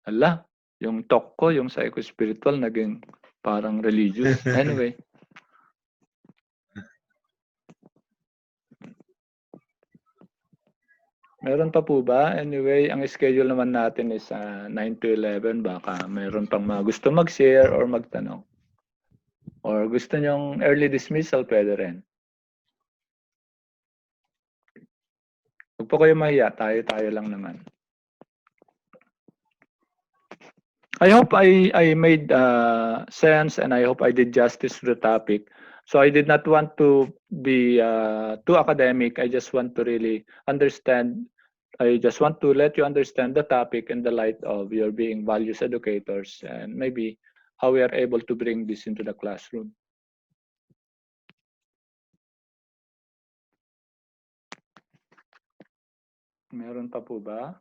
Speaker 2: Ala, yung talk ko, yung psycho-spiritual, naging parang religious. Anyway. Meron pa po ba? Anyway, ang schedule naman natin is 9 to 11. Baka meron pang mga gusto mag-share or magtanong. Or gusto nyong early dismissal, pwede rin. Huwag po kayo mahiya. Tayo lang naman. I hope I made sense and I hope I did justice to the topic. So I did not want to be too academic. I just want to really understand. I just want to let you understand the topic in the light of your being values educators and maybe how we are able to bring this into the classroom. Meron pa po ba?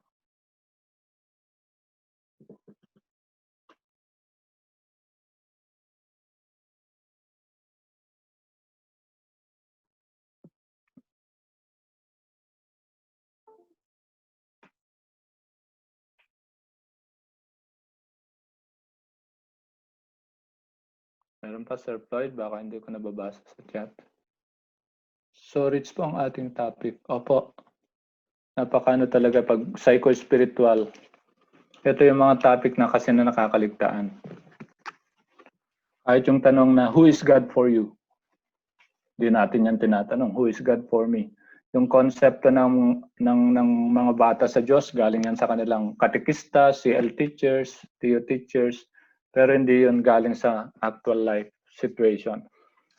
Speaker 2: Meron pa, Sir Floyd? Baka hindi ko nababasa sa chat. So rich po ang ating topic. Opo. Napakano talaga pag psycho-spiritual. Ito yung mga topic na kasi na nakakaligtaan. Kahit yung tanong na, who is God for you? Di natin yan tinatanong, who is God for me? Yung konsepto ng mga bata sa Diyos, galing yan sa kanilang katekista, CL teachers, TO teachers, pero hindi yun galing sa actual life situation.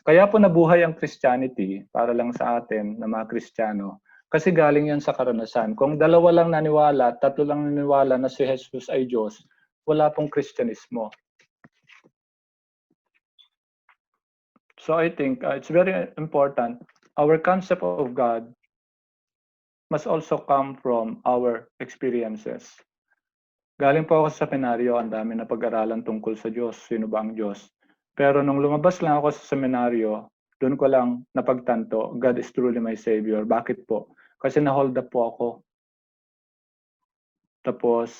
Speaker 2: Kaya po nabuhay ang Christianity para lang sa atin na mga Kristiyano. Kasi galing yan sa karanasan. Kung dalawa lang naniwala, tatlo lang naniwala na si Jesus ay Diyos, wala pong Kristyanismo. So I think it's very important. Our concept of God must also come from our experiences. Galing po ako sa seminaryo, ang dami na pag-aralan tungkol sa Diyos, sino ba ang Diyos. Pero nung lumabas lang ako sa seminaryo, doon ko lang napagtanto, God is truly my Savior. Bakit po? Kasi na-hold up po ako. Tapos,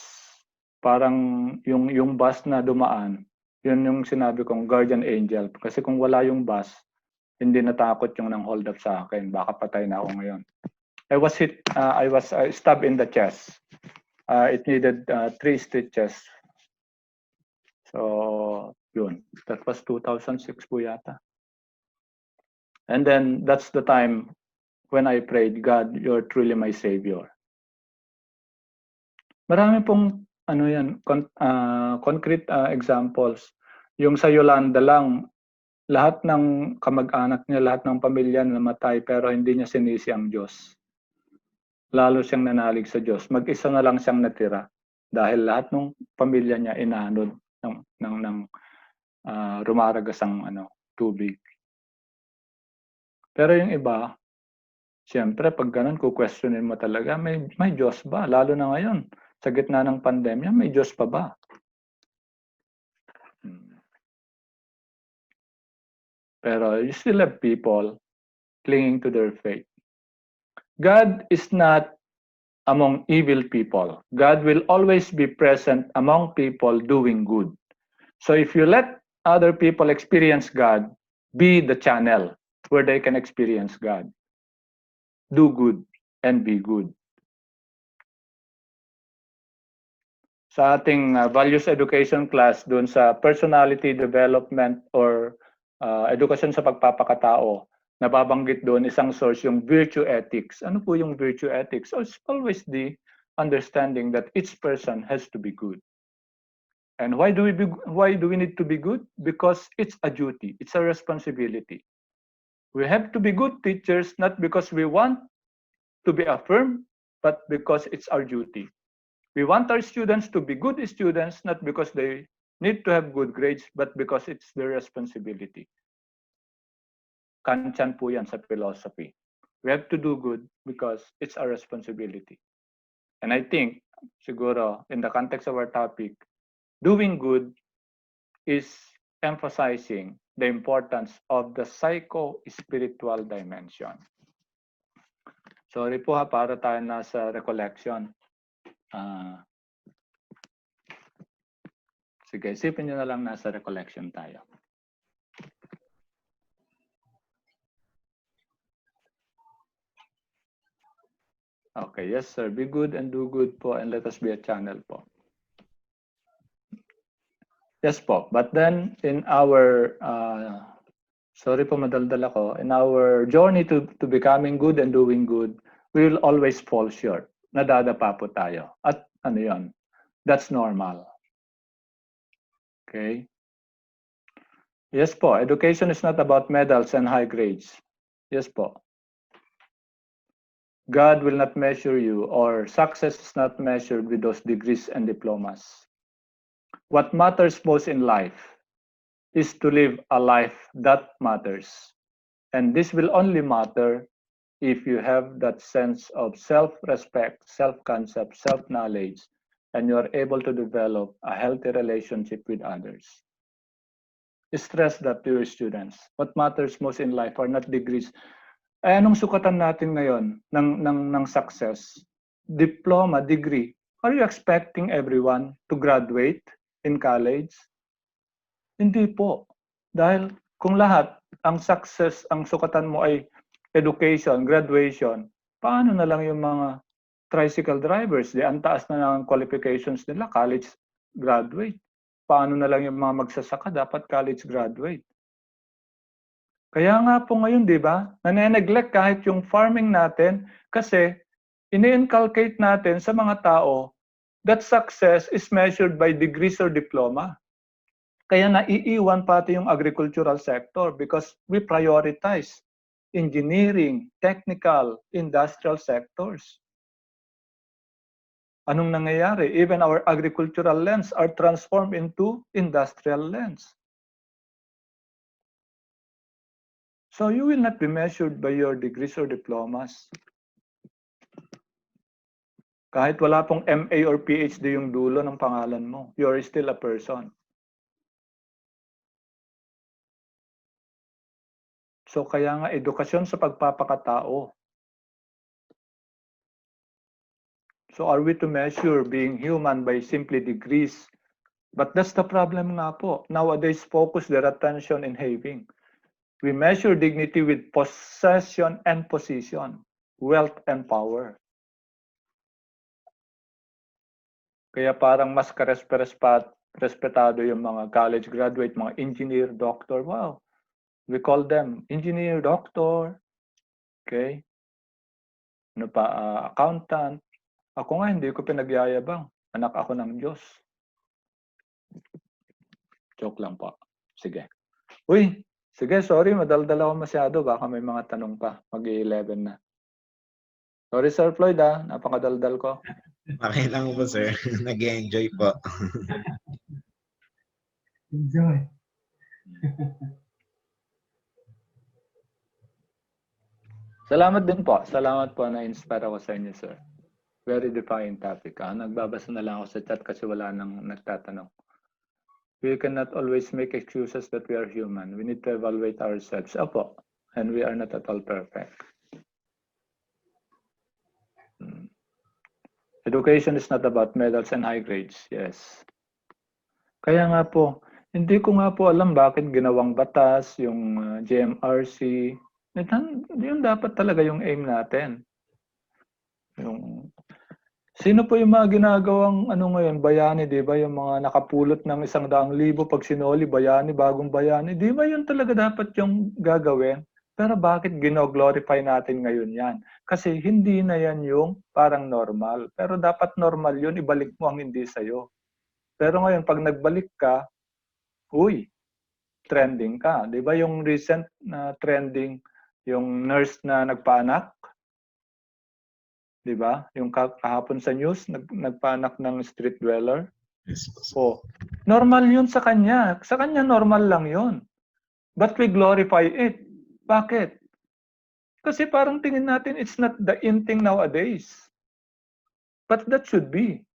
Speaker 2: parang yung bus na dumaan, yun yung sinabi kong guardian angel. Kasi kung wala yung bus, hindi natakot yung nang hold up sa akin. Baka patay na ako ngayon. I was stabbed in the chest. It needed 3 stitches. So, yun. That was 2006 po yata. And then, that's the time when I prayed, God, you're truly my Savior. Marami pong, concrete examples. Yung sa Yolanda lang, lahat ng kamag-anak niya, lahat ng pamilya namatay, pero hindi niya sinisi ang Diyos. Lalo siyang nanalig sa Diyos. Mag-isa na lang siyang natira dahil lahat ng pamilya niya inanod ng rumaragas ang tubig. Pero yung iba, siyempre pag ganun kukwestiyonin mo talaga, may Diyos ba? Lalo na ngayon, sa gitna ng pandemya, may Diyos pa ba? Pero you still have people clinging to their faith. God is not among evil people. God will always be present among people doing good. So if you let other people experience God, be the channel where they can experience God. Do good and be good. Sa ating values education class, doon sa personality development or edukasyon sa pagpapakatao, nababanggit doon isang source yung virtue ethics. Ano po yung virtue ethics? So it's always the understanding that each person has to be good. And why do we need to be good? Because it's a duty, it's a responsibility. We have to be good teachers not because we want to be affirmed, but because it's our duty. We want our students to be good students not because they need to have good grades, but because it's their responsibility. Kantian po yan sa philosophy. We have to do good because it's our responsibility. And I think, siguro, in the context of our topic, doing good is emphasizing the importance of the psycho-spiritual dimension. Sorry po para tayo nasa recollection. Sige, isipin nyo na lang nasa recollection tayo. Okay, yes sir. Be good and do good po and let us be a channel po. Yes po. But then in our, sorry po madaldal ako, in our journey to becoming good and doing good, we will always fall short. Nadadapa po tayo. At ano yun? That's normal. Okay? Yes po. Education is not about medals and high grades. Yes po. God will not measure you, or success is not measured with those degrees and diplomas. What matters most in life is to live a life that matters. And this will only matter if you have that sense of self-respect, self-concept, self-knowledge, and you are able to develop a healthy relationship with others. Stress that to your students. What matters most in life are not degrees. Anong sukatan natin ngayon ng success? Diploma, degree. Are you expecting everyone to graduate in college? Hindi po. Dahil kung lahat, ang success, ang sukatan mo ay education, graduation, paano na lang yung mga tricycle drivers? Ang taas na ng qualifications nila, college graduate. Paano na lang yung mga magsasaka, dapat college graduate. Kaya nga po ngayon, di ba, nane-neglect kahit yung farming natin kasi ini-inculcate natin sa mga tao that success is measured by degrees or diploma. Kaya naiiwan pati yung agricultural sector because we prioritize engineering, technical, industrial sectors. Anong nangyayari? Even our agricultural lands are transformed into industrial lands. So you will not be measured by your degrees or diplomas. Kahit wala pong MA or PhD yung dulo ng pangalan mo, you're still a person. So kaya nga edukasyon sa pagpapakatao. So are we to measure being human by simply degrees? But that's the problem nga po. Nowadays, focus their attention in having. We measure dignity with possession and position, wealth and power. Kaya parang mas respetado yung mga college graduate, mga engineer, doctor. Wow. We call them engineer, doctor. Okay? Ano pa, accountant. Ako nga, hindi ko pinagyayabang. Anak ako ng Diyos. Joke lang po. Sige. Uy, sige, sorry, madaldal ako masyado. Baka may mga tanong pa. Mag-11 na. Sorry, Sir Floyd, napakadaldal ko.
Speaker 1: Okay lang po, sir. Nag-enjoy po.
Speaker 5: Enjoy.
Speaker 2: Salamat din po. Salamat po na inspire ako sa inyo, sir. Very defining topic. Nagbabasa na lang ako sa chat kasi wala nang nagtatanong. We cannot always make excuses that we are human. We need to evaluate ourselves. Opo. And we are not at all perfect. Education is not about medals and high grades. Yes. Kaya nga po, hindi ko nga po alam bakit ginawang batas, yung GMRC. Yun dapat talaga yung aim natin. Yung sino po yung mga ginagawang ngayon, bayani, di ba? Yung mga nakapulot ng 100,000 pag sinoli, bayani, bagong bayani. Di ba yun talaga dapat yung gagawin? Pero bakit gino-glorify natin ngayon yan? Kasi hindi na yan yung parang normal. Pero dapat normal yun, ibalik mo ang hindi sa'yo. Pero ngayon, pag nagbalik ka, uy, trending ka. Di ba yung recent na trending, yung nurse na nagpaanak? Di ba? Yung kahapon sa news, nagpaanak ng street dweller.
Speaker 1: Yes, po, sir.
Speaker 2: Oh, normal yun sa kanya. Sa kanya normal lang yun. But we glorify it. Bakit? Kasi parang tingin natin it's not the in thing nowadays. But that should be.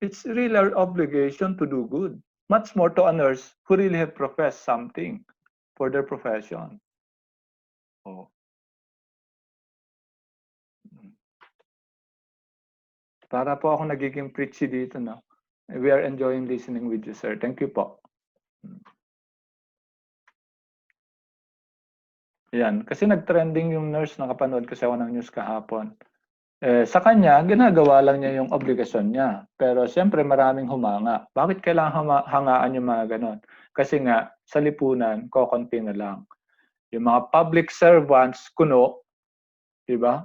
Speaker 2: It's really our obligation to do good. Much more to a nurse who really have professed something for their profession. Oh. Para po ako nagiging preachy dito, no? We are enjoying listening with you, sir. Thank you po. Yan. Kasi nag-trending yung nurse, nakapanood kasi ako ng news kahapon. Sa kanya, ginagawa lang niya yung obligasyon niya. Pero siyempre maraming humanga. Bakit kailangan hangaan yung mga ganon? Kasi nga, sa lipunan, kokonti na lang. Yung mga public servants, kuno, di ba?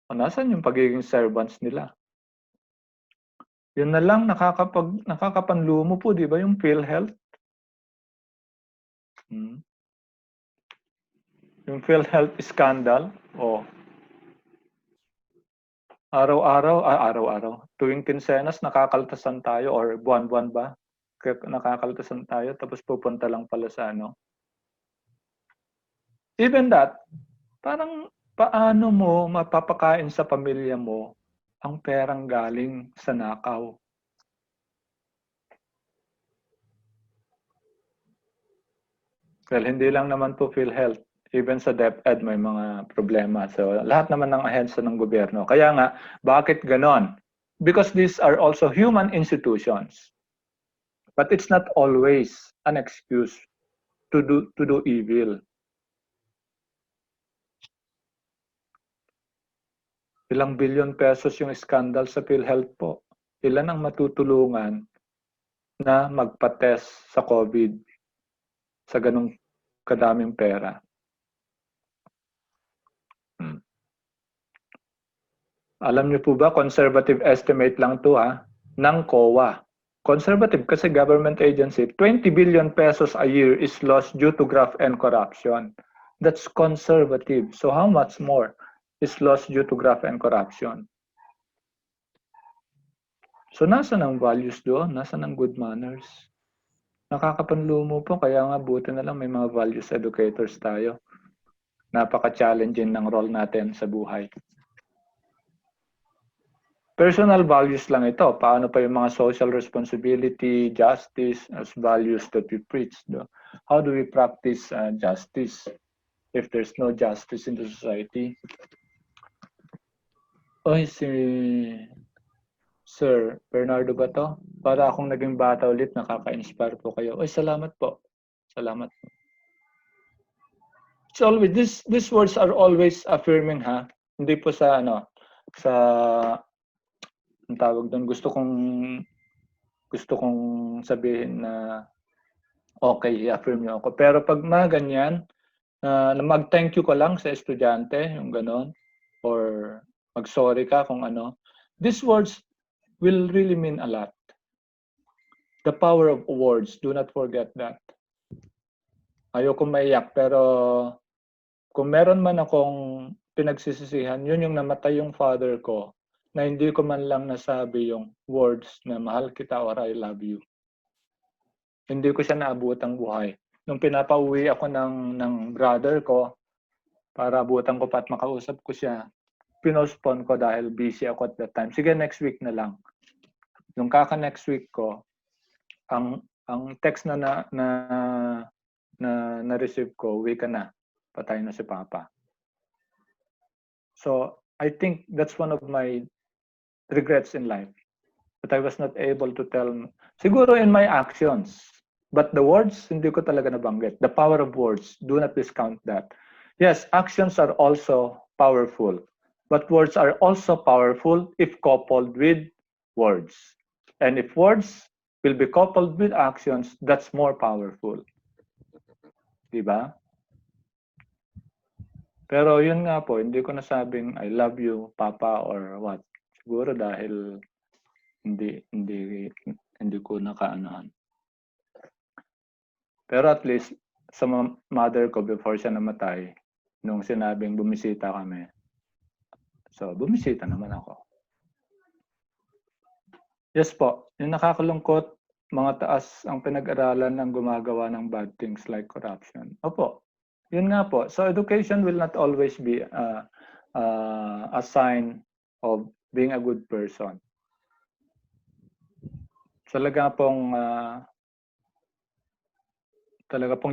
Speaker 2: O nasan yung pagiging servants nila? Yun na lang, nakakapanlumo po, di ba? Yung PhilHealth. Yung PhilHealth scandal, araw-araw, tuwing kinsenas nakakaltasan tayo or buwan-buwan ba? Nakakaltasan tayo tapos pupunta lang pala sa Even that, parang paano mo mapapakain sa pamilya mo ang perang galing sa nakaw? Well, hindi lang naman po PhilHealth. Even sa DepEd may mga problema. So, lahat naman ng ahensya ng gobyerno. Kaya nga, bakit ganon? Because these are also human institutions. But it's not always an excuse to do evil. Ilang bilyon pesos yung scandal sa PhilHealth po. Ilan ang matutulungan na magpa-test sa COVID sa ganong kadaming pera? Alam niyo po ba, conservative estimate lang to ng COA. Conservative kasi government agency, 20 billion pesos a year is lost due to graft and corruption. That's conservative. So how much more is lost due to graft and corruption? So nasa ng values doon? Nasa ng good manners? Nakakapanlumo po, kaya nga buti na lang may mga values educators tayo. Napaka-challenging ng role natin sa buhay. Personal values lang ito. Paano pa yung mga social responsibility, justice as values that we preach? No? How do we practice justice if there's no justice in the society? Oy, si Sir Bernardo ba to? Para akong naging bata ulit, nakaka-inspire po kayo. Oy, salamat po. Salamat. It's always, these words are always affirming, ha? Hindi po sa, sa ang tawag doon, gusto kong sabihin na okay, i-affirm niyo ako. Pero pag mga ganyan, na mag-thank you ka lang sa estudyante, yung ganon, or mag-sorry ka kung ano, these words will really mean a lot. The power of words, do not forget that. Ayoko maiyak, pero kung meron man akong pinagsisisihan, yun yung namatay yung father ko, na hindi ko man lang nasabi yung words na mahal kita or I love you. Hindi ko siya naabutang buhay. Nung pinapauwi ako ng brother ko, para abutan ko pa at makausap ko siya, pinospone ko dahil busy ako at that time. Sige, next week na lang. Nung next week ko, ang text na receive ko, uwi ka na. Patay na si Papa. So, I think that's one of my regrets in life. But I was not able to tell, siguro in my actions. But the words, hindi ko talaga nabanggit. The power of words, do not discount that. Yes, actions are also powerful. But words are also powerful if coupled with words. And if words will be coupled with actions, that's more powerful. Diba? Pero yun nga po, hindi ko nasabing I love you, Papa, or what. Siguro dahil hindi ko nakaanohan. Pero at least sa mother ko before siya namatay, nung sinabing bumisita kami. So, bumisita naman ako. Yes po, yung nakakalungkot, mga taas ang pinag-aralan ng gumagawa ng bad things like corruption. Opo, yun nga po. So, education will not always be a sign of being a good person. Talaga pong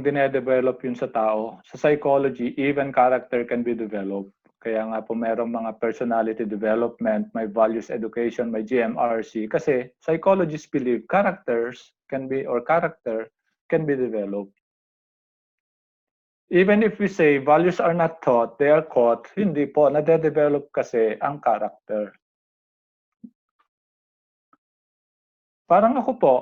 Speaker 2: dine-develop yun sa tao. Sa psychology, even character can be developed. Kaya nga po merong mga personality development, may values education, may GMRC. Kasi psychologists believe character can be developed. Even if we say values are not taught, they are caught, hindi po, nade-develop kasi ang character. Parang ako po,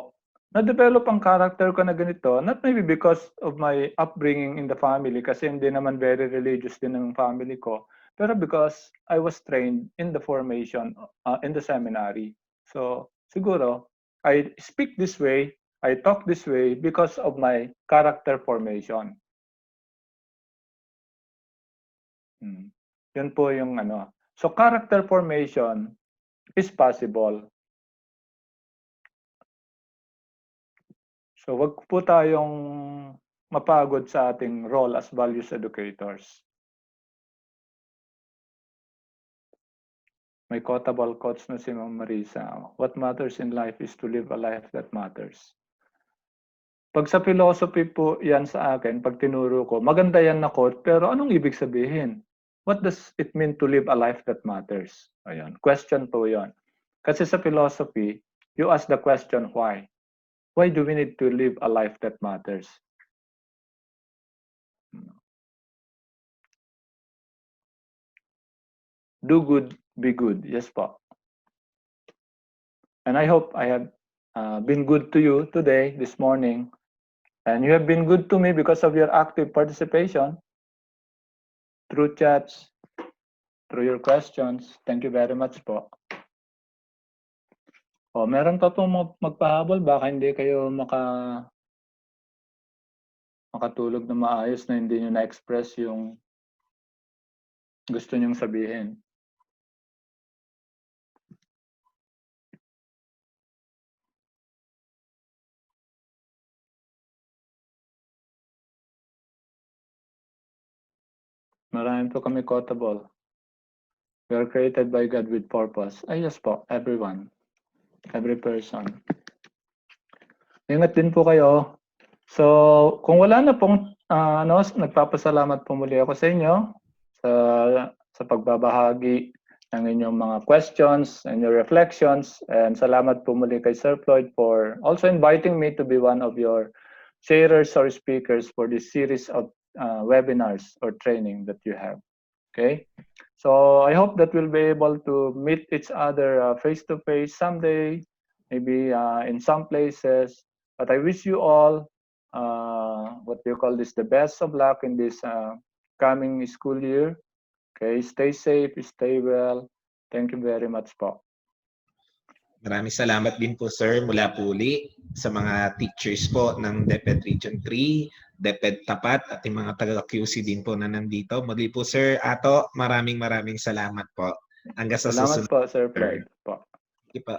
Speaker 2: na-develop ang character ko na ganito, not maybe because of my upbringing in the family, kasi hindi naman very religious din ang family ko, pero because I was trained in the formation, in the seminary. So, siguro, I speak this way, I talk this way because of my character formation. Yun po yung ano. So, character formation is possible. So, wag po tayong mapagod sa ating role as values educators. May quotable quotes na si Ma'am Marisa. What matters in life is to live a life that matters. Pag sa philosophy po yan sa akin, pag tinuro ko, maganda yan na quote, pero anong ibig sabihin? What does it mean to live a life that matters? Ayan, question po yan. Kasi sa philosophy, you ask the question, why? Why do we need to live a life that matters? Do good, be good. Yes po. And I hope I have been good to you today, this morning. And you have been good to me because of your active participation through chats, through your questions. Thank you very much po. O, meron pa pong magpahabol. Baka hindi kayo makatulog na maayos na hindi nyo na-express yung gusto nyong sabihin. Marami po kami quotable. We are created by God with purpose. Ay, yes po, everyone. Every person. Ingat din po kayo. So, kung wala na pong nagpapasalamat po muli ako sa inyo sa pagbabahagi ng inyong mga questions and your reflections. And salamat po muli kay Sir Floyd for also inviting me to be one of your sharers or speakers for this series of webinars or training that you have. Okay? So, I hope that we'll be able to meet each other face-to-face someday, maybe in some places. But I wish you all what do you call this, the best of luck in this coming school year. Okay, stay safe, stay well. Thank you very much po.
Speaker 1: Maraming salamat din po, sir, mula puli sa mga teachers po ng DepEd Region 3, DepEd Tapat, at yung mga taga-QC din po na nandito. Muli po, sir Ato, maraming salamat po. Hanggang sa
Speaker 2: Salamat
Speaker 1: susunod.
Speaker 2: po, Sir Floyd. Po.
Speaker 1: Sige po.